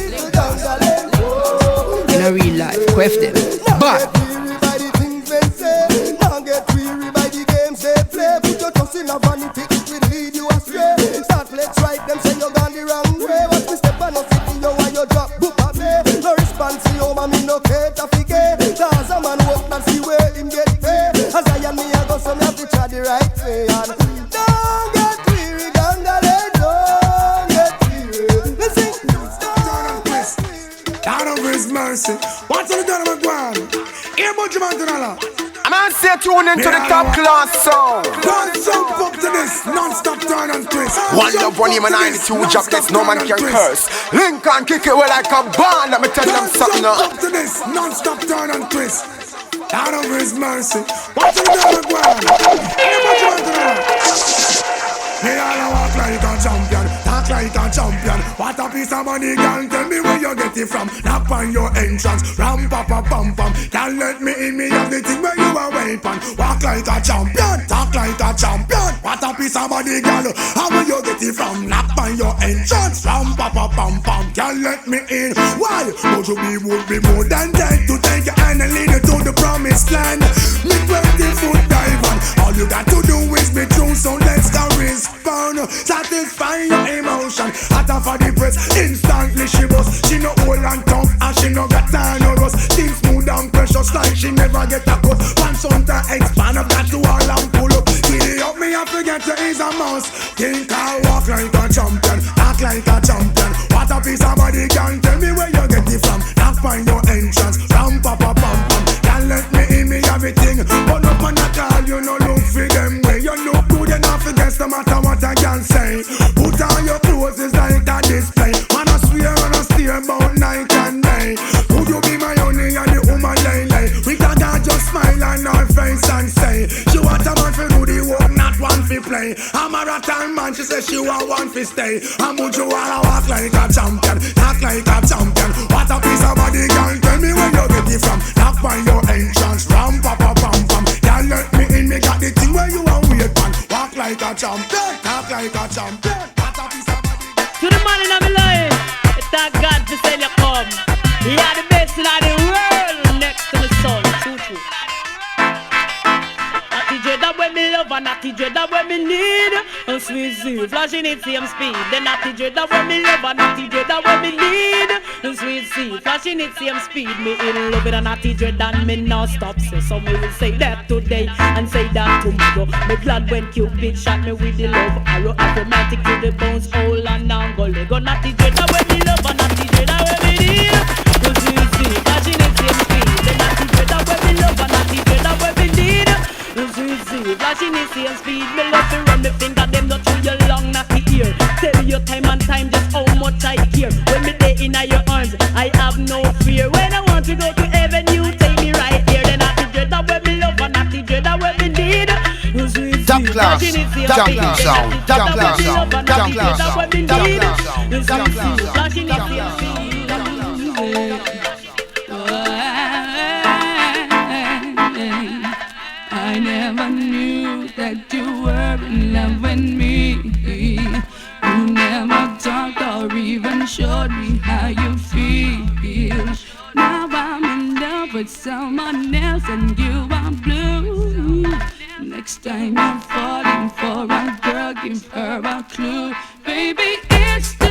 In a real life, quaff them. But weary by the things they say. Don't get weary by the games they play. Put your trust in a vanity, it will lead you astray. Start let's right, them say you're gone the wrong way. Watch me step on a city, you and your drop, book at me. No response, you man, me no cater for gay. Cause a man walk and see where him get paid. As I and me, I go some have to try the right way. And don't get weary, Gangali. Don't get weary. Listen, don't get weary. His mercy. What's on the gun of my guan? Here, Bunchman Tunala. Man, say tune into the top class sound. Don't jump up to this, non-stop turn and twist. One love, one even 92 jobless, no man can curse. Lincoln kick it well like a band. Let me tell them something now. Jump up to this, non-stop turn and twist. Out of His mercy. What's on the gun of my guan? Here, Bunchman Tunala. Me all walk like a champion, talk like a champion. What a piece of money, girl, tell me where you get it from. Knock on your entrance, ram pa pa pam pam. Can't let me in, me have the thing where you are waiting. Walk like a champion, talk like a champion. What a piece of money, girl, how will you get it from? Knock on your entrance, ram pa pa pam pam. Can't let me in, why? Would you be would be more than dead to take your hand and lead you to the promised land? Me 20-foot dive on, all you got to do is be true, so let's go respond. Satisfy your emotion. Hotter for the press, instantly she bust. She no old and tough and she no got time no rust. Things smooth and precious like she never get a cut. Pants on to expand up that to all and pull up. Giddy up me I forget to is a mouse. Think I walk like a champion, act like a champion. What a piece of body, can tell me where you get it from. Knock on your entrance, ram pa pa pam pam. Can't let me in me everything, but up on the call you no look for them way. You look good enough against no matter what I can say. Put on your clothes is like a display. Man I swear and I steer about night and day. Would you be my honey and the woman lay? We can just smile on her face and say she want a man for do the work, not one for play. I'm a rattan man, she says she want one for stay. And would you wanna walk like a champion, talk like a champion? What a piece of body, girl, tell me where you get it from. Knock on your entrance, ram pa pa pam pam. Can't let me in, me got the thing where you want wait man. Walk like a champion, talk like a champion. What a piece of body. To the man in my life, thank God to send you come. He had the best in the world next to the sun. True. Natty Dread when me love and Natty Dread when me need. And sweet zoo flashing it same speed. Then Natty Dread when me love and Natty Dread when me need. And sweet sea flashing it same speed. Me in love with a Natty Dread and me not stop. So me will say that today and say that tomorrow. Me glad when Cupid shot me with the love arrow. Automatic to the bones, hole and now go Lego. Natty Dread when me love and Natty Dread when me need. And sweet sea flashing it same speed. Then Natty Dread when me love and Natty Dread when me need. And sweet sea flashing it same speed. Me love to run me finger them not through your long natty ear. Tell you time and time just how much I care. When me day in your arms, I have no fear. When I want to go to heaven, you take me right here. Then Natty Dread when me love and Natty Dread when me need. Top class, jumping sound, top class sound, top class sound, top class sound, top class sound. I never knew that you were in love with me. You never talked or even showed me how you feel. Now I'm in love with someone else and you are blue. Next time you're falling for a girl, give her a clue. Baby, it's too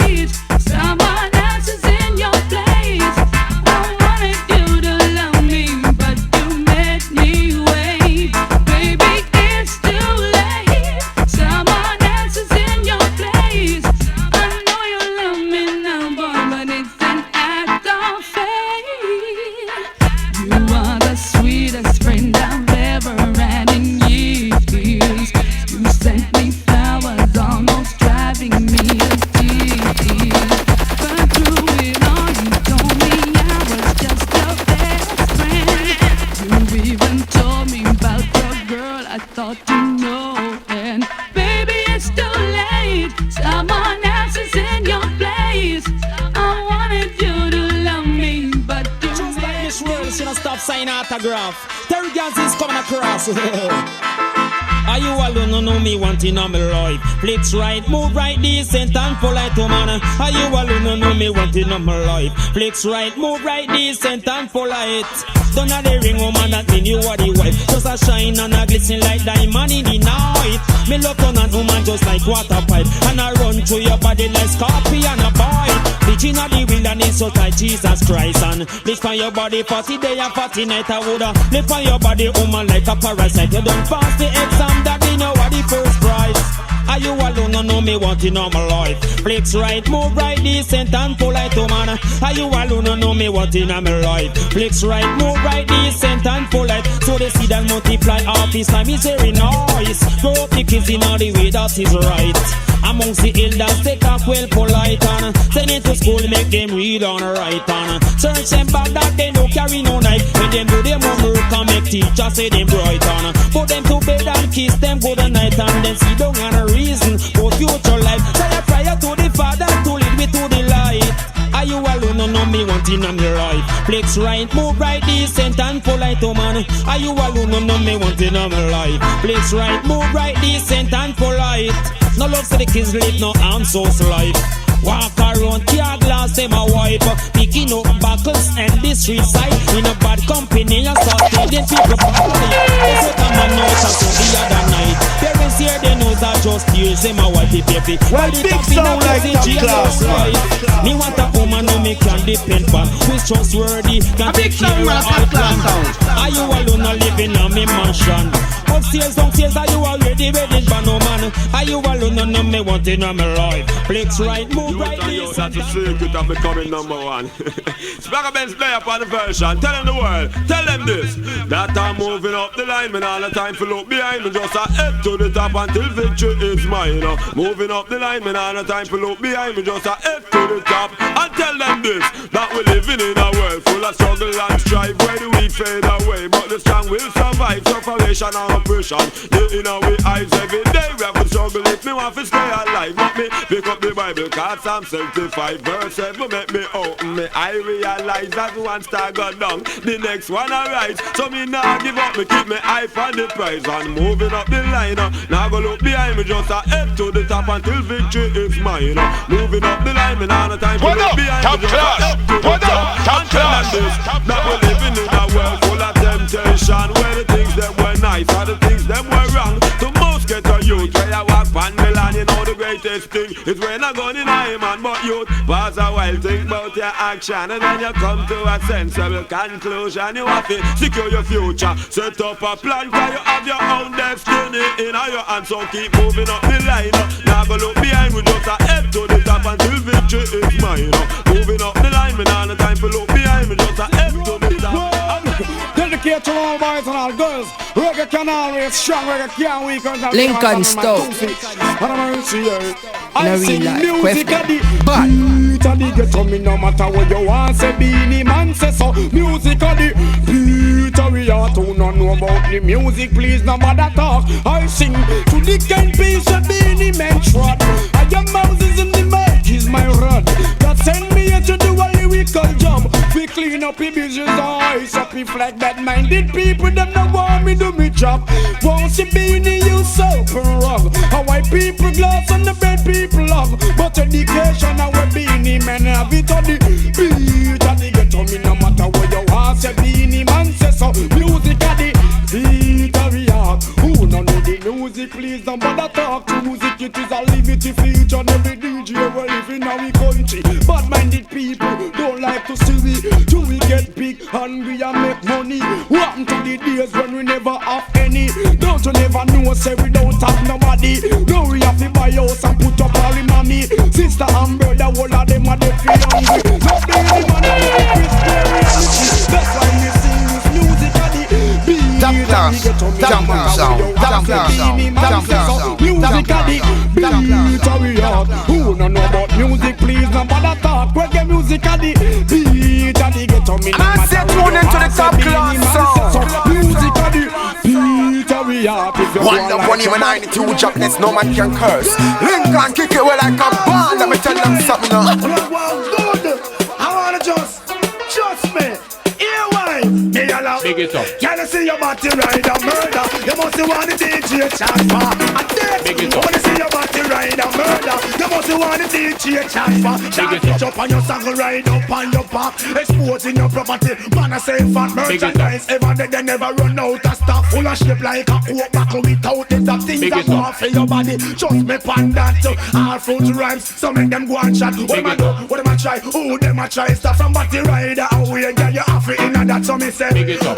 late. Someone else is in your place. I wanted you to love me, but you made me wait. Baby, it's too late. Someone else is in your place. I know you love me now, boy, but it's an act of faith. You are the sweetest friend I've ever had in years. You sent me flowers, almost driving me to tears. But through it all, you told me I was just your best friend. You even told me about your girl I thought you know. And baby, it's too late. Someone else is in your place. I wanted you to love me, but you Just like Miss World, she don't stop signing autograph. Terry Gans is coming across. Are you alone? No, know me wanting on my life. Flex right, move right, decent and polite, man. Are you alone? No, know me wanting on my life. Flex right, move right, decent and polite. Don't have the ring, woman, that mean you are the wife. Just a shine and a glisten like diamond in the night. Me love on a woman just like water pipe. And I run through your body like scorpion a bite. Bitch, in the wilderness, so tight Jesus Christ. And lift on your body 40 day and 40 night. I woulda lift on your body, woman, like a parasite. You don't pass the exam, that you know what the first prize. Are you alone? No, know me wanting all my life. Flex right, move right, decent and polite, oh man. Are you alone? No, know me wanting all my life. Flex right, move right, decent and polite. So they see that multiply all this time is very nice. Grow up the kids in all the way that is right. Amongst the elders, take off well polite and send it to school, make them read on right and search them back that they no carry no knife. When them do them homework and make teachers say them bright and put them to bed and kiss them good night and then see down and a reason for future life. Say a prayer to the Father to lead me to the light. Are you alone? No, me wanting on your life. Flex right, move right, decent and polite, oh man. Are you alone? No, me wanting on my life. Flex right, move right, decent and polite. No love for the kids live, no arm so slight. Walk around, car glass, them a wipe. Picking up buckles and the street side. In a bad company, you start taking people badly. They put a man out to the other night. Parents here, they know that just tears, them a wipe the baby. Well, big sound like top class, me want a woman who me can depend on, who's trustworthy, can take care of all plans. Are you alone or living on me mansion? Upstairs, downstairs, are you already ready for no man? Are you alone? No, me wanting on my life. Flex right, move right, this. That's a secret of becoming number one. Spagga Benz play up on the version. Tell them the world, tell them this. That I'm moving up the line, man, all the time for look behind me. Just a head to the top until victory is mine. Moving up the line, man, all the time for look behind me. Just a head to the top and tell them this. That we're living in a world full of struggle and strife, where the weak fade away, but the strong will survive. Sufferation and oppression, in our eyes every day. We have to struggle if me want to stay alive. Make me pick up the Bible, cause Psalm 75 verse 7 make me open me. I realize that one star go down, the next one arise. So me nah give up, me keep me eye on the prize. And moving up the line, now go look behind me, just a head to the top until victory is mine. Moving up the line, me nah no time to look behind me, just a head to the top. And tell them this, that we're living in a world full of temptation, where the things that were nice are the things that were wrong. To most get a youth, where you walk on Milan, you know the greatest thing is when I go in a man, but youth pause a while, think about your action, and then you come to a sensible conclusion. You have to secure your future, set up a plan, cause you have your own destiny in your hands. So keep moving up the line, now go look behind, we just a head to the top until victory is mine. Moving up the line, me nah no time for look behind, me just a head to the top. Dedicate to all boys and all girls. Reggae can always strong, reggae can't weaken. Lincoln Stoke. I sing music at the bad. beat of the ghetto, me no matter what you want. Say Beanie Man say so. Music at the beat of we are to not know about the music. Please no matter talk. I sing to the kind piece of Beanie Man trot. I am Moses in the mic is my rod. God send me here to do a lyrical job. We clean up the business eyes up if like bad-minded people. Them no want me do me job. Won't see Beanie you soap and rub. How white people glass and the bad people love. But education and we Beanie men have it on the beat and the ghetto. Me no matter what you want. Say Beanie Man say so. Music at the beat of the heart. Who no know the music, please don't bother talk to music. It is a liberty feature on every DJ we live in our country. Bad-minded people don't like to see we till we get big, hungry and make money. What happened to the days when we never have any? Don't you never know, say we don't have nobody. Now we have to buy house and put up all the money. Sister and brother, all of them are they feel hungry. Not the man and the Christianity. That's why we sing this music at the beat. Top class, jumping sound, top class sound, top class sound. Music at the beat of we heart. Who no know about music, please no bother talk. Reggae music at the beat of the ghetto. Me no I said tune into the top class sound. Music at the beat of we heart. One up on him and 92 jobless, no man can curse. Lincoln kick it well like a ball. Let me tell them something now. Well, good. I wanna just me. Me allow. Big it up. Can I see your body ride a murder? You must want the DJ chant for. And then, Big it up. wanna see your body ride a murder? You must must want the DJ chat for. Chat it up on your saddle, ride up on your back. Exposing your property, man I say fat merchandise. Ever they never run out of stock. Full of shape like a coke buckle without it. The things that go for your body. Just me pan that. All fruit rhymes, so make them go and chat. What am I do? What am I try? Who them I try? Start from body rider. Away, yeah, you have it in that. So me say,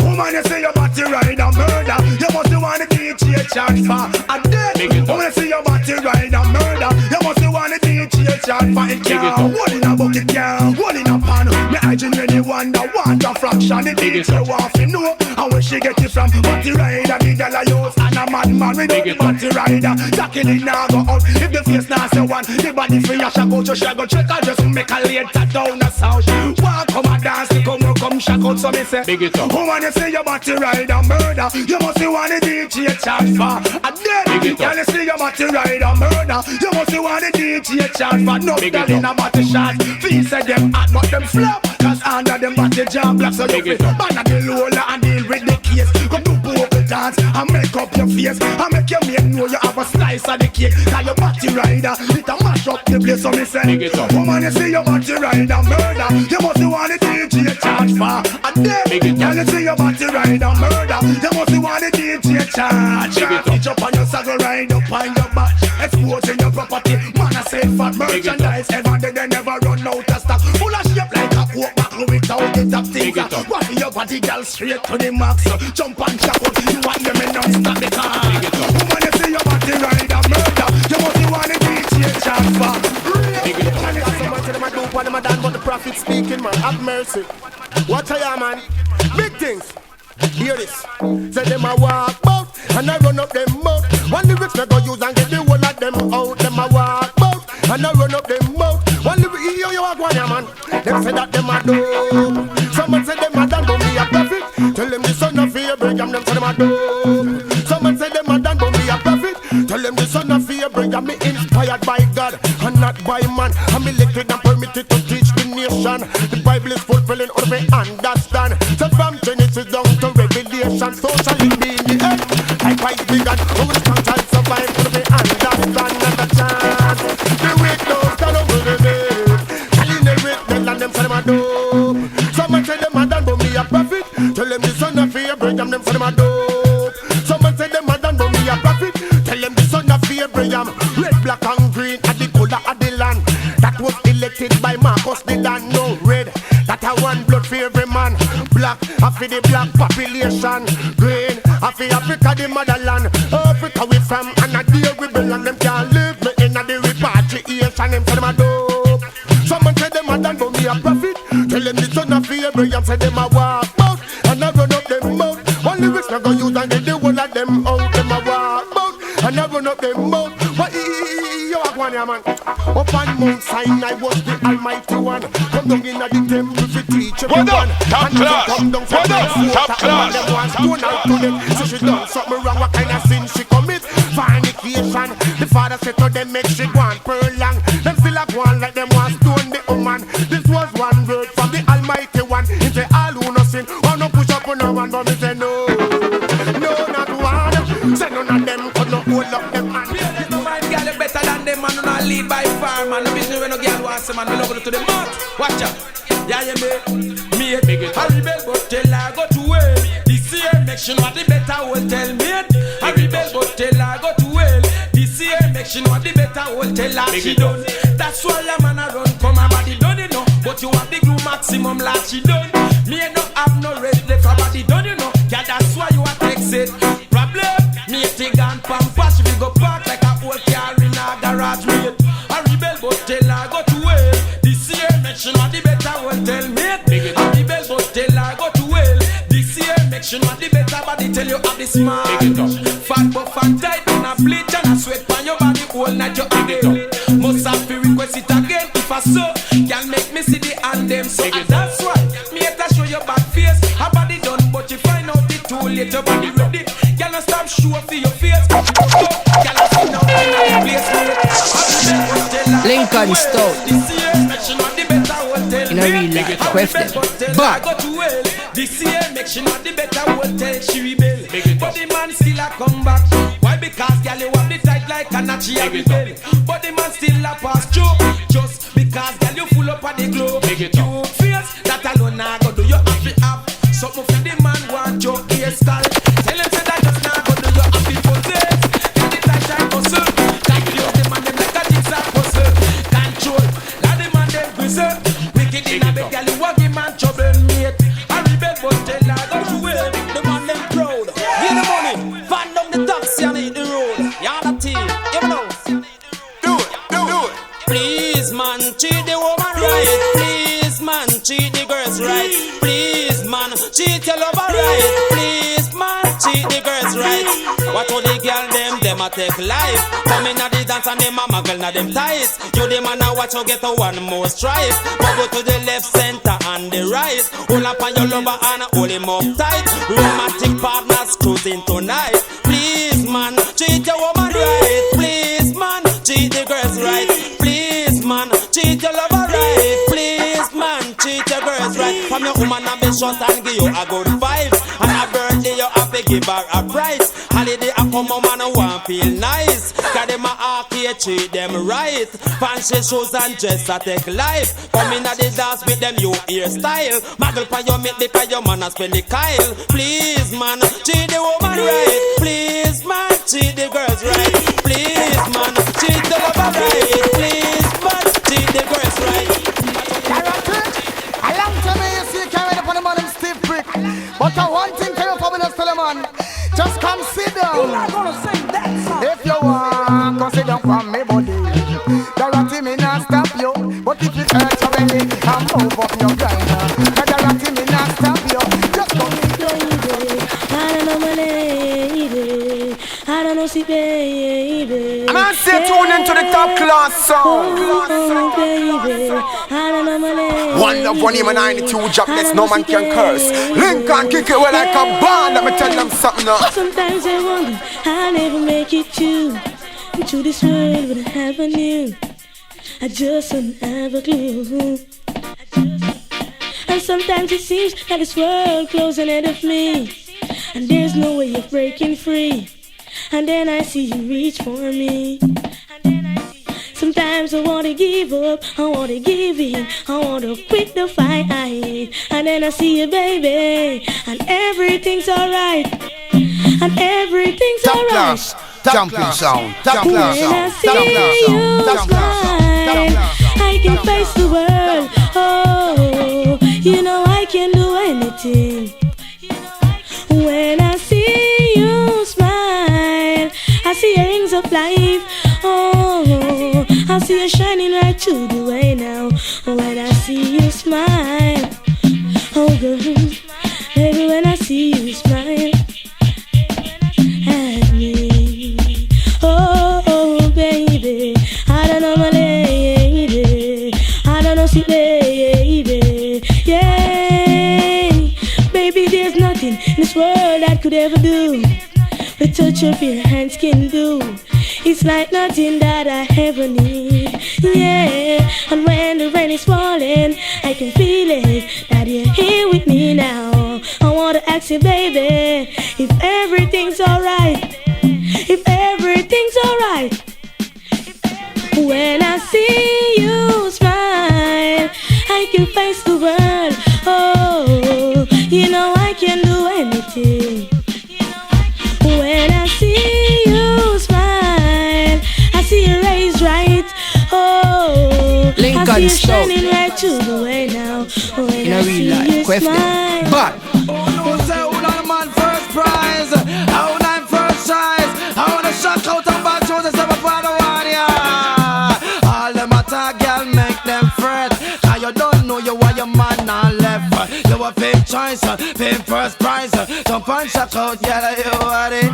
woman, you say your body rider murder. You must want the DJ chat for. And then, woman, you say your body rider murder. You must want the DJ chat for. It can't. One in a bucket, can't. One in a pan. Me hygiene when you wonder, want a fraction. The DJ want to know. And where she get it from? Body rider, the girl I use. And a madman without the body rider. Tackle it now go out. If the face now say one, the body free a shag out. So shag out. Check out just make a later down the sound. Walk come a dance, come shag out. So me say, woman you say your body rider murder. You must want the DJ chat for. And then, girl you say your body rider murder. You must want the DJ chat for. No girl in a body shot. Feel say them hot but them flop. Cause under them body jam black. So you fit man at the lola and deal with the case. Come do vocal dance and make up your face. And make your mate know you have a slice of the cake. Cause your body rider, it a mash up the place. So me say, woman you say your body rider murder. You must want the DJ charge for. And then, girl you say your body rider murder. You must want the DJ charge. Reach up on your saddle, ride up on your back. Exposing your property, man I say fat merchandise. Ever they never run out of stock. Full of shape like a coke buckle without the top things. Waffle your body girl straight to the max. Jump and shout, you want them in non-stop the car. Woman you say your body rider murder. You must want the DJ charge for. Someone say them a do what them a done, but the prophet speaking, man, have mercy. Watch ya, man. Big things. Hear this. Say them a walk bout and I run up them mouth. One lyrics me go use and get the whole of them out. Them a walk bout and I run up them mouth. One lyrics you walk one ya, man. Them say that them a do. Someone say them a done, but me a prophet. Tell them the son of Abraham, them say them a do. Someone say them a done, but me a prophet. Tell them the son of Abraham, me inspired by God and not by man. I'm elected and permitted to teach the nation. The Bible is fulfilling all we understand. So from Genesis down to Revelation, so shall it be in the end. Likewise be God, who will come and survive all we understand. Not a chance. The weak don't stand over the dead. Telling the weak, they land them for them a do. Someone say them a done, but me a prophet. Tell them the son of Abraham, them for them a do. Someone say them a done, but me a prophet. Tell them the son of Abraham, red, black and green, at the color of the land. That was elected by Marcus the Dan, no red. That a one blood for every man. Black, after the black population. Green, after Africa the motherland. Africa we from, and a deal we belong. Them can't live me in a the repatriation. Them say them a dope. Someone say them a done, but me a prophet. Tell them the son of Abraham, say them a walk out and I run up them mouth. One lyrics not go use and get the whole of them out. Them a walk out and I run up them mouth. What you have one ya, man? Up on Mount Sinai was the Almighty One. Come down in the temple to teach everyone. Top class. Top class. Them ones don't out to them. So she done something wrong. What kind of sin she commit? Fornication. The father said to them, make she go on per long. Them still a go on like them want stone the woman. This was one word from the Almighty One. He say all who no sin, wanna push up on no one, but me say no, no not one. Say none of them could not hold up them hand. Girl, you better than them, man. You not lead by far, man. The business when no girl wants them, man. We love to the mouth. Watch out. Yeah, you me a rebel, but tell her go to hell. This year, make sure what the better will tell me. A rebel, but tell her go to hell. This year, make sure what the better will tell her she done. That's why a man a run, come her body done, you know. But you have the glue maximum like she done. Me no have no rest left her body done, you know. Yeah, that's why you a text it. Problem, me a take and pampas. She will go park like a old car in a garage, mate. A rebel, but tell her go to hell. This year, make sure what the better will tell me. A rebel, but tell her go to hell. This year, make sure what the better body tell you have the smart. Fat but fat tight and a bleach and a sweat on your body all night you again. Must have to request it again if I so can make me see the and them. So and that's why me have to show your bad face. Her body done but you find out it too late. Your body ready. Can I stop show for your face? Can I see now in the place? Lincoln Stout in in a real life, quest them. But this year make she not the better hotel, she rebel. But the man still a come back. Why? Because girl you have the tight like a nachi a rebel. But the man still a pass through. Just because girl you full up of the glow. You face that alone now go do you happy up. Something for the man want your hairstyle. Tell him say that just now go do you happy possess. Get it like that hustle. Confuse the man them like a jigsaw puzzle. Control, let the man them grizzle. Wicked in a bed, girl you want him man trouble mate. I rebel but tell her go to him. The man them proud. Give the money. Van down the taxi and hit the road. Y'all the team. Give me those. Do it. Please man, treat the woman right. Please man, treat the girls right. Please man, treat your lover right. Please man, treat the girls right. What all the girl them a take life. Come in at the dance and them a muggle na them tights. You the man a watch you get a one more stripe. But go to the left, center and the right. Hold up on your lover and hold him up tight. Romantic partners cruising tonight. Please man, treat your woman right. Please man, treat the girls right. Please man, treat your lover right. Please man, treat your girls right. From your woman a be short and give you a good vibe. And a birthday you have to give her a prize. Holiday a come home and want feel nice. Cause them a arcade treat them right. Fancy shoes and dress a take life. Come in at the dance with them new hairstyle. Muggle pa your mate because your man a spend the kyle. Please man, treat the woman right. Please man, treat the girls right. Please man, treat the lover right. Please man, treat the girls right. A long time you see carrying up on the man stiff brick. But one thing can you come in and tell a man, just come sit down. You're not gonna sing that song. If you want, come sit down from me body. Guarantee me not stop you. But if it hurts your belly, I'm move up your grinder. Guarantee me not stop you. Just come sit down. I don't know my lady. I don't know see baby. And I say tune into the top class song. Oh, baby. I don't know my lady. One love, one aim and 92 jobless, no man can curse. Lincoln kick it well like a band. Let me tell them something now. Sometimes I wonder I'll never make it to this world without having you. I just don't have a clue. And sometimes it seems that this world closing ahead of me, and there's no way of breaking free. And then I see you reach for me. Sometimes I wanna give up, I wanna give in, I wanna quit the fight. And then I see you, baby, and everything's alright. And everything's alright. Champion sound, champion sound. When I see you smile, I can face the world. Oh, you know I can do anything. When I see you smile, I see your rings of life. Oh, I see you shining right through the way now. When I see you smile, oh girl, baby, when I see you smile at me, oh baby, I don't know my lady, I don't know see baby, yeah, baby, there's nothing in this world I could ever do. The touch of your hands can do. It's like nothing that I ever need. Yeah, and when the rain is falling, I can feel it, that you're here with me now. I wanna ask you, baby, if everything's alright. If everything's alright. When I see you smile, I can face the world. Oh, you know I can do anything. When I see you smile, I see your rays right. Oh, Lincoln I see you Stone. shining right through the way now. When In I a see real life, you quest them. smile. But Oh no, say who not a man first prize. How I'm first choice. I wanna shock out and bad shows and step up for the one, yeah. All them attack, girl, make them fret. Cause you don't know you are your man now left. You a fake choice, fake first prize. Jump and shock out, yeah, you are the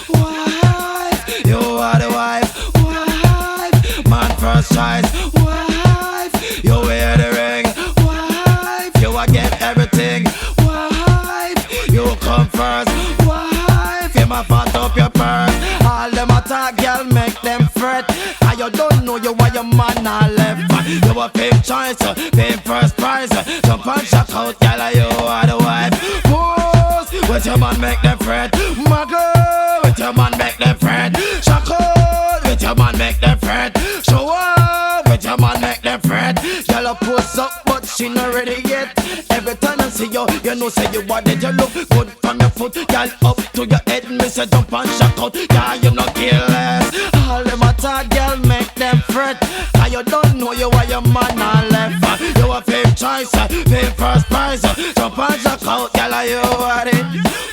wife. You are the wife. Wife, man first choice. Wife, you wear the ring. Wife, you a get everything. Wife, you come first. Wife, you ma fat up your purse. All them attack, girl, make them fret. And you don't know you are your man now left. You a a fifth choice, fifth first prize. Jump and shock out, girl, you are the wife. Pose with your man, make them fret. Muggle with your man, make them fret. Shock out with your man, make them fret. Show up with your man, make them fret. Girl, pose up, but she not ready yet. Every time I see you, you know say you want it. You look good from your foot, girl, up to your head. Me say jump and shock out, girl, you not careless. All them attack, girl, make them fret. Cause you don't know you are your man and left. You a fifth choice, fifth first prize. Jump and shock out, girl, you are it.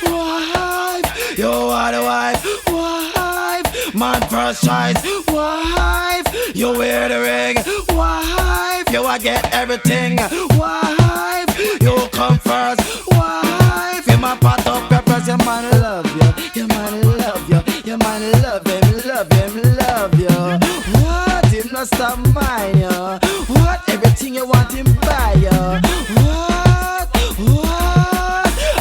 Wife, you are the wife. Wife, man first choice. Wife, you wear the ring. Wife, you a get everything. Wife, you come first. Wife, you my pot up peppers. Your man love you. Your man love you. Your man love him, love him, love you. What? Him not stop mine, yo. What? Everything you want him buy, yo. What?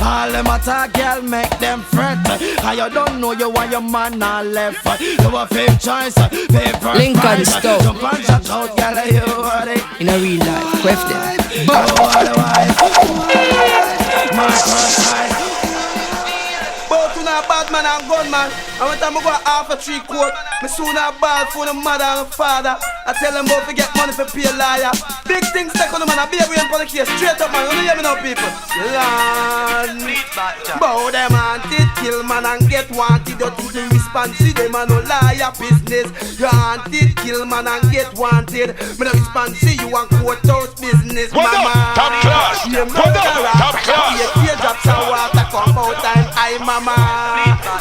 All them attack, girl, make them fret. Cause you don't know you want your man and left. You a fifth choice, fifth first Lincoln Stone. Jump and shout out, girl, you are it. In a real life, queft them. You are the wife. My first choice. Both to a bad man and gunman. And when time I go half a 3/4, me soon a ball for the mother and the father. I tell them both to get money for pay a liar. Big things take on the man, I be a brain for the case. Straight up man, you hear me now people? Lord, bow them wanted, kill man and get wanted. You think you respond to them and no liar business. You wanted, kill man and get wanted. Me no respond to you and courthouse business, mama. Top class. You murderer. Top class. You teardrops and water come out and I mama.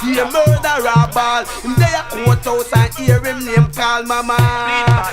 You murderer ball. Him there a courthouse and hear him name call mama.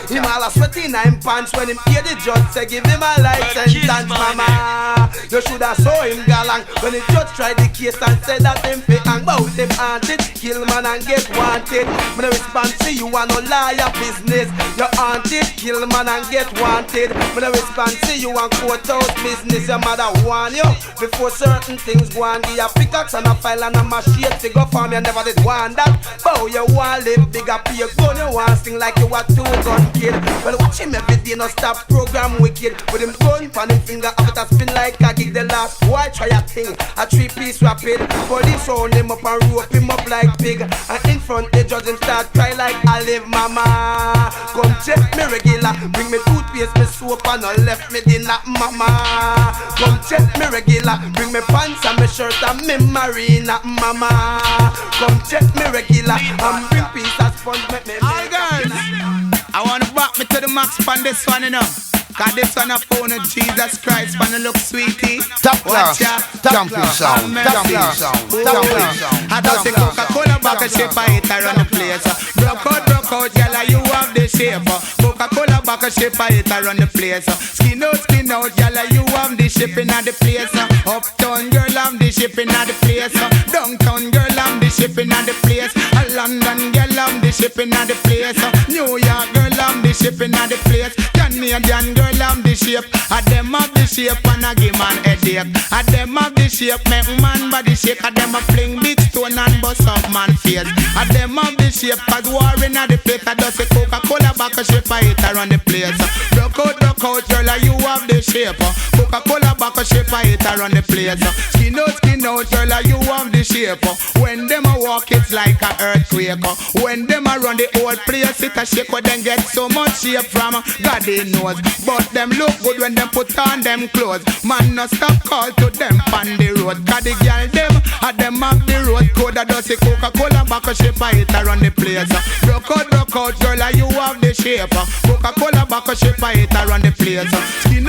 Him all a sweaty 9 pants when him hear the judge say give him a life sentence mama. You shoulda saw him galang when the judge tried the case and said that him fi hang bout him haunted. Kill man and get wanted. Me no respond to you and no liar business. You haunted, kill man and get wanted. Me no respond to you and courthouse business. Your mother warn you before certain things go on. Give you a pickaxe and a file and a machete to go farm. You never did want that. Bow you want live bigger, pay your gun. You want sing like you a 2-gun kid. Well watch him every day, no stop program wicked. With him gun pan him finger after spin like a gig. The last boy try a thing, a 3-piece rapid. Police round him up and rope him up like pig. And in front the judge him start cry like I live mama. Come check me regular, bring me toothpaste, me soap and no left me dinner mama. Come check me regular, bring me pants and me shirt and me marina mama. Come check me regular, and bring peace and sponge me. All girls, I wanna back me to the max on this one, you know. Cause this one a phone of Jesus Christ, wanna look sweetie. Top class, champion sound, champion sound, champion sound. I don't say Coca-Cola back a shape, I hit her on the place. Broke out, yalla, you have the shape. Coca-Cola back a shape, I hit her on the place. Skin out, yalla, you have the shipping at the place. Uptown girl, I'm the shipping at the place. Downtown girl, I'm the shipping at the place. London girl, I'm the shipping at the place. New York girl, I'm the shipping at the place. Canadian girl, I'm the shape. I them have the shape and I give man headache. I them have the shape, make man body shake. I them a fling big stone and bust up man face. I them have the shape, cause war in the place. I just say Coca-Cola back a shape, I hit her on the place. Broke out, girl, you have the shape. Coca-Cola back a shape, I hit her on the place. Skin out, girl, you have the shape. When them a walk, it's like a earthquake. When them a run the whole place, it a shake. When them get so much shape from God they knows. But them look good when them put on them clothes. Man no stop call to them on the road. Cause the girl them have the road code. I just say Coca-Cola back a shape, I hit her on the place. Broke out, girl, you have the shape. Coca-Cola back a shape, I hit her on the place. Skin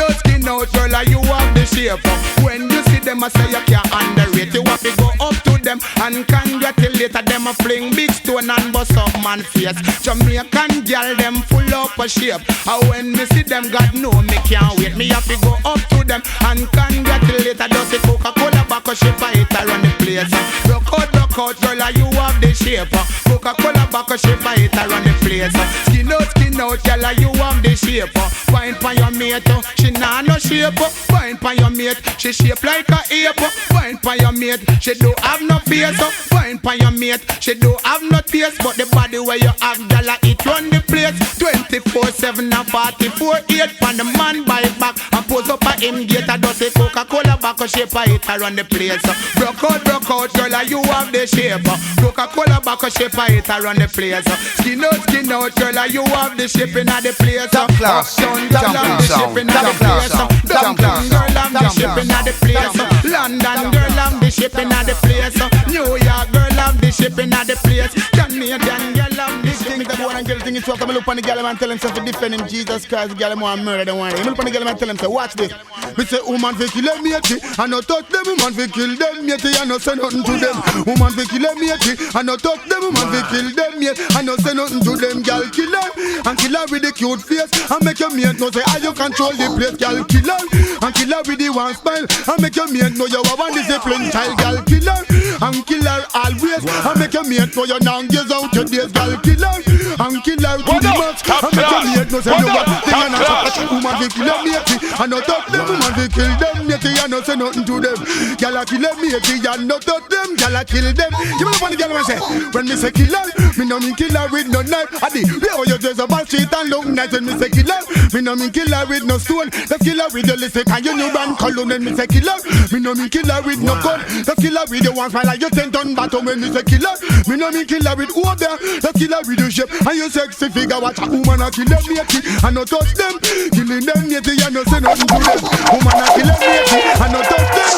out, girl, you have the shape. When you see them, I say you can't underrate. You have to go up to them and congratulate them. A fling big stone and bust up man face. Jamaican girl, them full up a shape. And when me see them, God know me can't wait. Me have to go up to them and congratulate. I just say Coca-Cola back a shape, I hit her on the place. Broke out, girl, you have the shape. Coca-Cola back a shape, I hit her on the place. Skin out, girl, you have the shape. Wine pon your mate, she nah no shape. Wine pon your mate, she shape like a ape. Wine pon your mate, she do have no face. Wine pon your mate, she do have no taste. But the body where you have, gyal, it run the place. 24/7 and 44/8. Pon the man buy back and pose up a him gate. A dusty Coca-Cola back a shape a it around the place. Broke out, girl, you have the shape. Coca-Cola back a shape a it around the place. Skin out, girl, you have the shape in the place. Top class, girl, have the shape in the place. Dublin, girl, have the shape in the place. London, girl, have the shape in the place. New York, girl, have the shape in the place. Canadian, girl, have the shape in the place. Girl, thing is to come look on the girl and tell himself to defend him. Jesus Christ, the girl want murder the one. Look on the girl and tell him, say, watch this. Me say, woman fi kill them matey, and no touch them. Woman fi kill them matey, and no say nothing to them. Woman fi kill them matey, and no touch them. Woman fi kill them matey, and no say nothing to them. Girl kill her, and kill her with the cute face, and make your mate know say how you control the place. Girl kill her, and kill her with the one smile, and make your mate know you have one disciplined child. Girl kill her, and kill her always, and make your mate know you now gaze out your days. Girl kill her, and kill her too much, and make your mate know say you want thing and a woman fi kill them matey, and no touch them. Woman fi kill them matey, and no say nothing to them. Girl a kill them matey, and no touch them. Girl a kill them. You know what the girl say? When me say kill her, me no mean kill her with no knife. Adi, where you dress up on street and look nice. When me say kill her, me no mean kill her with no stone. Let's kill her with the lipstick and your new brand cologne. When me say kill her, me no mean kill her with no gun. Let's kill her with the one smile like you 10-ton bottom. When me say kill her, me no mean kill her with order. Let's kill her with the shape and your sexy figure. Watch a woman a kill them matey, and no touch them. Killing them matey, and no say nothing to them. Woman a kill them matey, and no touch them.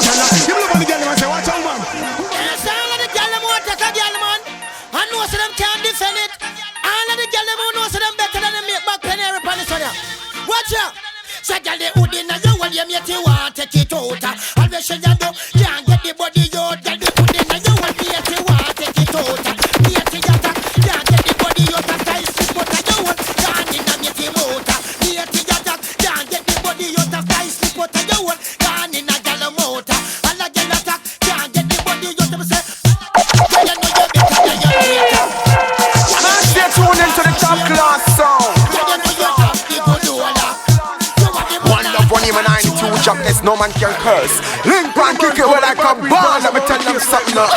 You look on the girl and say, watch a woman. All of the girl them want to take a girl man, and know so them can't defend it. All of the girl them know so them better than them make back penny upon the sun. Watch out. So girl they hood in a you while you mate you want take it out. Always show you do, can't get the body out. Girl they hood in a you while mate you want take it out. Mate you attack, can't get the body out. Style slip out of your one, can't in a mate you out. Mate you attack, can't get the body out. Style slip out of your one, can't in a girl out. All a girl attack, can't get the body out. Them say, girl you know you better than your mate. Man, stay tuned into the top class sound. Girl you know you have the good order. One love, one even 92 jobless, no man can curse. Link and kick it like a ball. Let me tell them something up.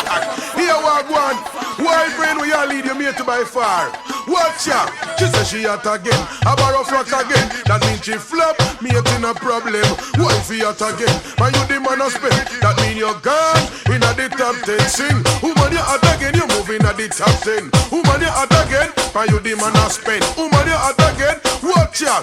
Here what one. Why brain we all lead your mate by far? Watch ya. She say she at again. A borrow flock again. That mean she flop. Mate in a problem. Why fi at again? Man you the man a spend. That mean you're gone. In a the top 10 sing. Woman you at again. You move in a the top 10. Woman you at again. Man you the man a spend. Woman you at again. Watch ya.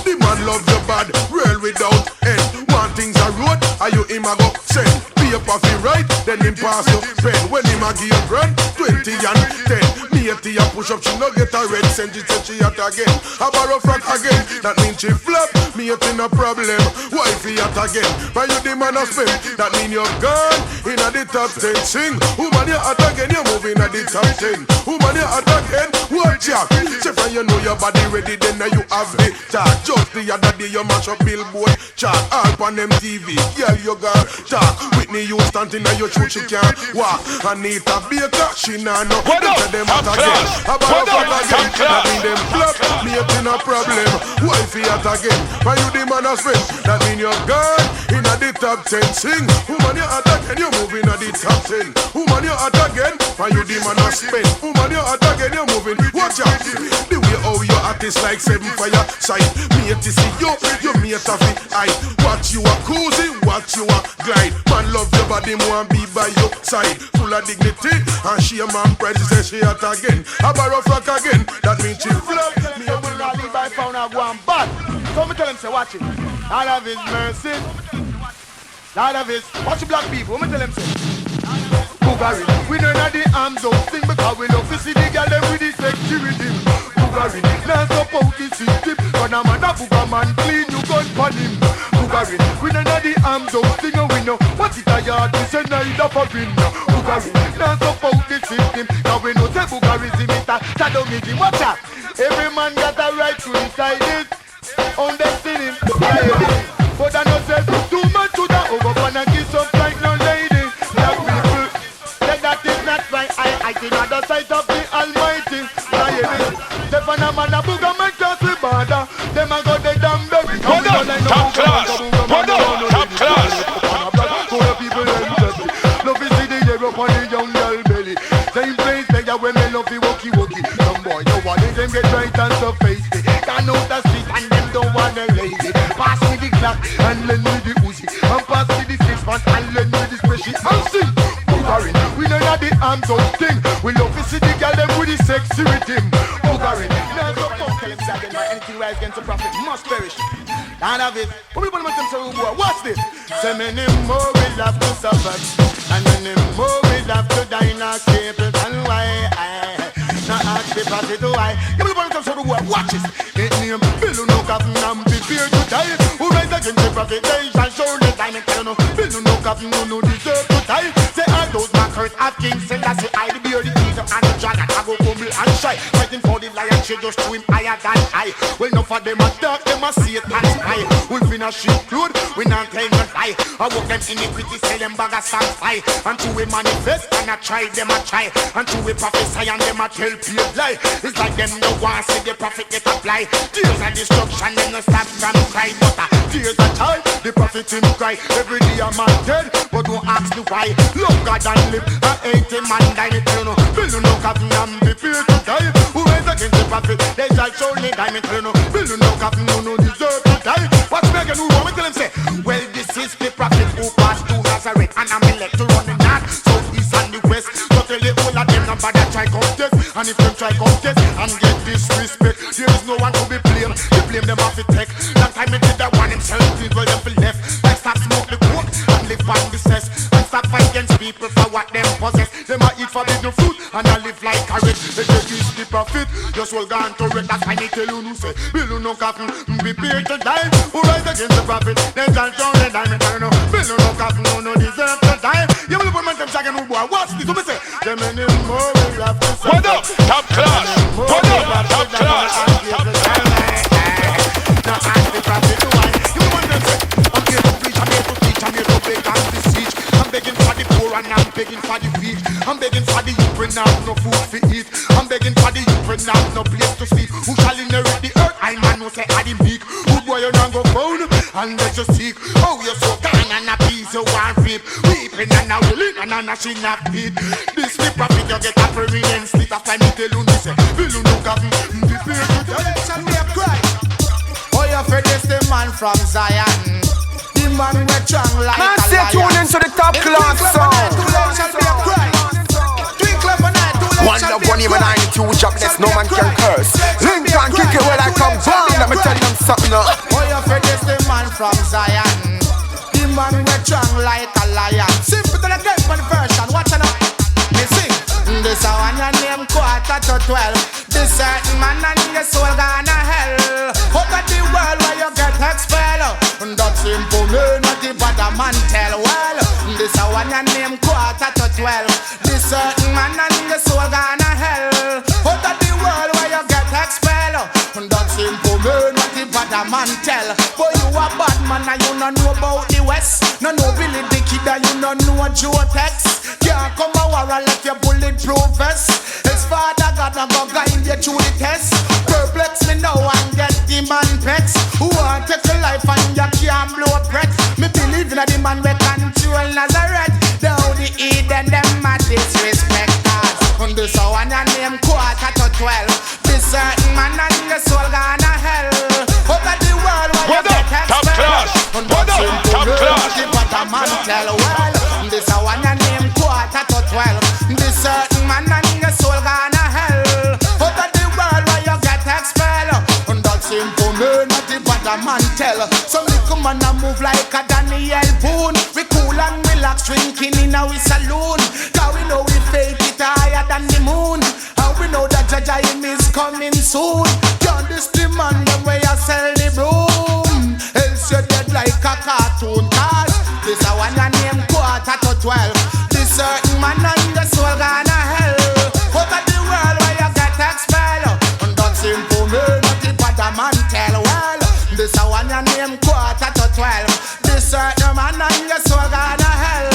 The man love you bad. Real without end. One thing's a road. Are you him a go send? Paper fi right. Then him pass you pen. When him a give you grand 20 and 10. Me at the push up. She no get a red cent. She said she at again. A borrow frack again. That mean she flop. Me at in a problem. Why fi at again? When you the man a spend. That mean you're gone. In a the top 10 sing. Woman you at again. You move in a the top 10. Woman you at again. Watch ya. Say when you know your body ready. Then you have the talk. Just the other day you mash up billboard chart. All on MTV. Yeah you got talk. Whitney Houston in your shoot she can't walk. Anita Baker she nah no. Tell them at again. About again. That mean them flop. Me in a problem. Why fi at again? When you the man a spend. That mean you're gone. In a the top 10 sing. Woman you at again. You move in a the top 10. Woman you at again. When you the man a spend. Woman you at again. You moving. Watch out. The way how you at is like 7 fire side. Me to see you. You mate of the eye. Watch you a cozy. Watch you a glide. Man love your body more and be by your side. Full of dignity and shame and pride. She say she at again. A borrow flock again. That means she flop. Me a will not leave by pound and go and bad. So me tell him say watch it. Lord of his mercy. Lord of his. Watch the black people. Me tell him say Bugari. We know that the arms don't sing because we love to see the girl them with the sexy rhythm. Bugari. Now support the system. But a man a booger man clean you gun pon him. Bugari. We know that the arms don't sing and we know what it a yard. We say neither for him. Bugari. Now support the system. Now we know say Bugarism is a sadomism. Watch out. Every man got a right to decide it. Understand him. But I know say too much to the over and kiss up like no lady. Black people say that is not right. I see the sight of the Almighty. Step on a man a booger man cause we bother. Them a go the damn and so face me. Gone out the street and them don't wanna lady. Pass me the Glock and lend me the Uzi. And pass me the 6-man and lend me the special. And see, Boogarin, we know not the arms out thing. We love to see the girl them with the sexy rhythm. Boogarin, now so come tell him again, man. Anything rise against the prophet must perish. None of it. What people want them to say, what's this? Say many more will have to suffer, and many more will have to die in our staples. And why I not ask the prophet why? You people want them to say, watch this. It name Bill no Captain and prepare to die. Who rise against the prophet? They shall surely die. Me tell you no, Bill no Captain no deserve to die. Say all those makers of King Selassie, I the bear, the eater and the dragon. I go humble and shy, fighting for the lion. She just to him higher than I. Well, no for them a dark, them a see it and spy. We'll finish sheep clothes, we not tell no lie. I walk them iniquity, sell them bag of sand fly. And to we manifest and I try, them a try. And to we prophesy and them a tell people lie. It's like them no want see the prophet get apply. Tears of destruction, them no stop from cry. But tears of joy, the prophet him cry. Every day a man dead, but don't ask the why. Love God and live, I hate him and die. Me tell you no, Bill no Captain and prepare to die. Who rise against the prophet, they shall surely die. Me tell you no, Bill no Captain no deserve to die. Watch me again, who want me tell him say, well this is the prophet who passed through Nazareth, and I'm elect to run the north, south, east and the west. So tell the whole of them nobody try contest, and if them try contest and get disrespect, there is no one to be blamed. You blame them off the tech. Long time me did that one himself, did well them for left. Like stop smoke the coke and live on the cess, and stop fight against people for what them possess. Them a eat forbidden fruit and I live like a red. They take this the prophet, just hold on to it. That's why me tell you no say, Bill no Captain, prepare to die. Who rise against the prophet, they shall surely die. Me tell you no, Bill no Captain no deserve to die. You will put them second who boy, what's this? What me say? Them any more will have to say. What up? Top class. What up? Top class. Now ask the prophet why. You will want them say, I'm here to preach, I'm here to teach, I'm here to beg and beseech. I'm begging for the poor and I'm begging for the weak. I'm begging for the youth when have no food to eat. I'm begging for the youth when have no place to sleep. Who shall inherit the earth? I man no say I the meek. Who boy you not go found and let you seek. Oh you're so kind and a piece you want reap. Weeping and a willing and a gnashing of teeth. This the prophet you get a permanent sleep. After me tell you me say, Bill no Captain, prepare to die. Shall be a cry. Oh you afraid this the man from Zion. The man we strong like a lion. Man say tune into the top class song. Shall be a cry. One love, one even 92 jobless, no man can curse. Lincoln kick it where I come from. Let me tell you something now. Oh, you afraid this the man from Zion. The man we strong like a lion. Simple to the great one version. Watch it now. Me sing. This a one your name 11:45. This certain man and your soul gonna hell. Out of the world where you get expelled. That simple me not the bad man tell. Well, this a one your name 11:12. This certain man and your soul gonna hell. Out of the world where you get expelled. That simple me not the bad man tell. But you a bad man and you no know about the West. No know Billy the Kid and you no know Joe Tex. Can't come a war and let your bulletproof vest. His father God and go guide you through the test. Perplex me now and get the man pets. Who want take your life and you can't blow breath. Me believe in the man we control Nazareth. Down the Eden them a disrespect us. And this a one your name 11:12. This certain man and your soul gonna hell. Out of the world where you get expelled. And that's simple the bad man tell. Well, this a one your name 11:12. This certain man and your soul gonna hell. Out of the world where you get expelled. And that's simple not the bad man tell. Some little man a move like a Daniel Boone. We cool and relax drinking in our saloon. Cause we know we fake it higher than the moon. And we know that Jaja him is coming soon. Can't this the man them where you sell the broom. Else you're dead like a cartoon. Cause this a one your name 11:12. This certain man and the soul gonna hell. Out of the world where you get expelled. And that's simple me not the bad man tell. Well, this a one your name 11:12. This certain man and your soul gonna hell.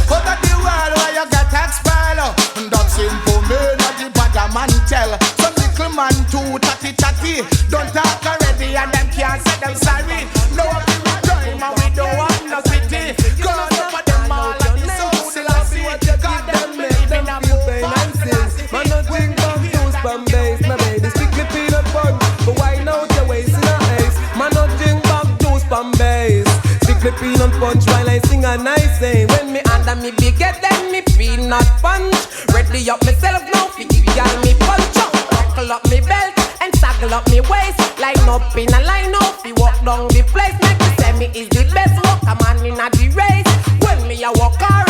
Out of the world where you get expelled. And that's simple me not the bad man tell. Some little man too chatty. Don't talk already and them can't say them sorry. No one be time and we don't want no pity. God over them all and the soul still a see. God them believe in a move. Man nothing come to spam base. My baby stick me peanut butter. Strictly peanut punch while I sing a nice say. When me under me big head, then me peanut punch. Ready up myself now, fi give y'all me punch up. Buckle up me belt and saggle up me waist. Line up in a line up, fi walk down the place. Make me say me is the best walker man in a the race. When me a walk her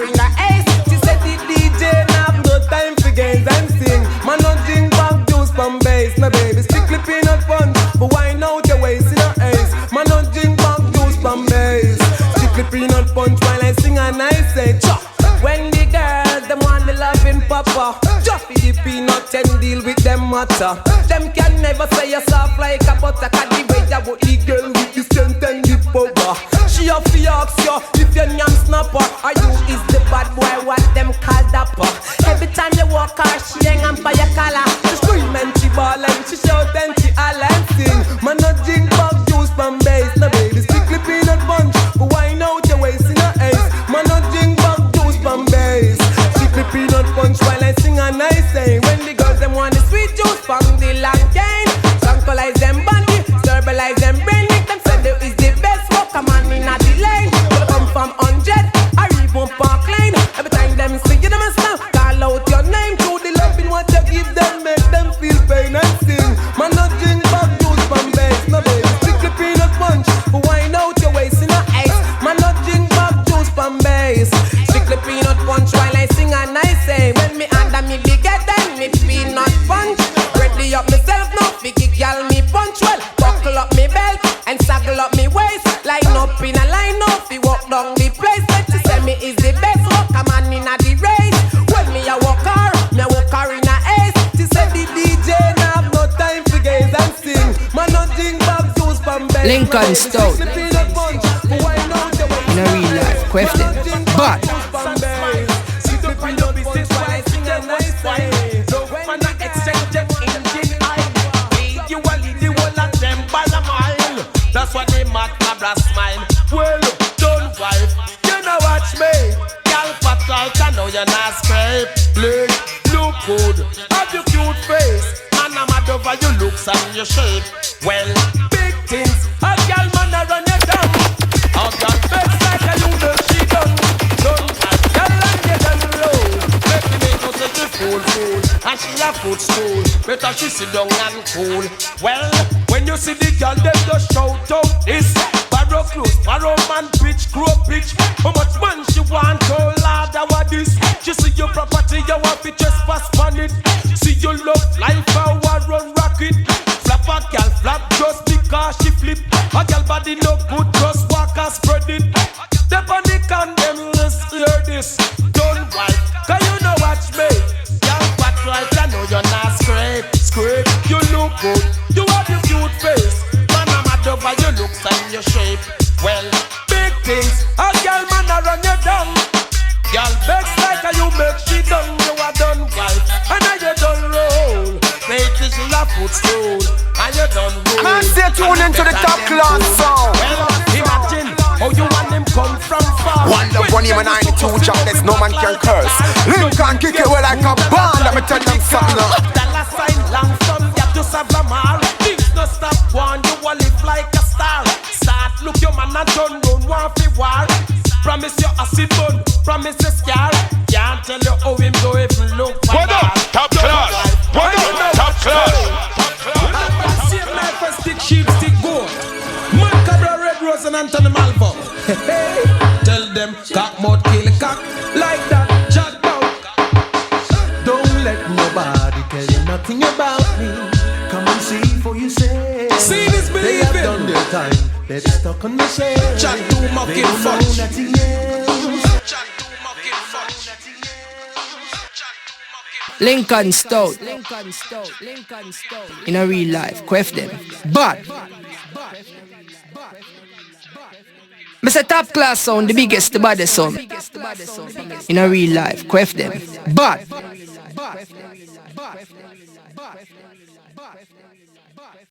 in the ace. She said the DJ nah have no time for games and sing. Man no drink back juice from bass. No baby, strictly peanut punch, but wine out your waist in a ace. Man no drink back juice from bass. Strictly peanut punch while I sing a nice say. Chop. When the girls them want the loving papa, just feed the peanut and deal with them matter. Them can never say you soft like a butter. Cause the way you want the girl with the strength and the power. She a fi ask you if you're yam snapper or you is the bad boy what them call dapper. Every time you walk her, she hang on for your collar. She scream and she ball and she shout and she all and sing. Man no drink back juice from base. No baby strictly peanut punch, but wine out your waist in a ace. Man no drink back juice from base. Strictly peanut punch while I sing a nice say. When the girls them want the sweet juice from the long cane, tranquilize them body, stabilize them brain. Make them say there is the best walker man in a the lane. Will come from 100 or even Park Lane. Every time them see you them a smile, call out your name. Through the loving what you give them, make them feel pain and sing. Man no drink back juice from base. No baby strictly peanut punch, but wine out your waist in a ice. Man no drink back juice from base. Strictly peanut punch while I sing a nice say. When me under me big head then me peanut punch. Ready up myself now, biggie gal me punch. Well, buckle up me belt and saggle up me waist. Line up in a line up, we walk down the place. Let you say me is the best walker man in a the race. When me a walk her in a ace. She said the DJ nah have no time for gaze and sing. Man no drink back juice from bed. Lincoln Stout. In a real life, question. But that's why they macabre smile. Well, don't wife, you know watch me. Girl fat like I know you're not scrape. Look, look good, have your cute face. And I'm mad over your looks and your shape. Well, big things, a girl man a run you down. A girl best like a you know she done. Don't girl and you done low. Make me go say she fool. And she a footstool. Better she sit down and cool. Well, when you see the girl, them just shout out this. Barrow clothes, barrow man bitch, grow bitch. How much man she want, oh lord, how this? She see your property, you want to trespass on it. See your love life, how I run rocket. Flap a girl, flap just because she flip. A girl body no good, just walk and spread it. Step on the condemn, let's hear this. Don't wipe, cause you know watch me. Girl fat right, I know you're not scrape. You look good, you have your cute face. Man, I'm mad over your looks and your shape. Well, big things, a girl man a run you down. Girl begs like a you make she done. You are done wife, and now you done roll. Make this love footstool, and you done roll. Man, stay tuned into the top class sound. Well, imagine how you want them come from far. One love, one him and 92 jobless, no man can curse. Lincoln kick it well like a band. Let me tell them something. Dollar sign long from ya to Savamar. Things no stop one, you will live like a star. Start look your man and turn round one fi war. Promise you a sit bun, promise you scar. Can't tell you how him go if you look for what up? Top class. What up? Top class. Same knife and stick, sheep, stick, goat. Macabre, Red Rose and Anthony Malvo. Hey, tell them cock mouth kill cock like that. Jack out. Don't let nobody tell you nothing about me. Come and see for yourself. See this believing. They have done their time. They're stuck on the shelf. Chat to mocking fudge. Lincoln Stout. In a real life, quaff them. But I say top class sound, the biggest, the baddest sound. In a real life, quaff them. But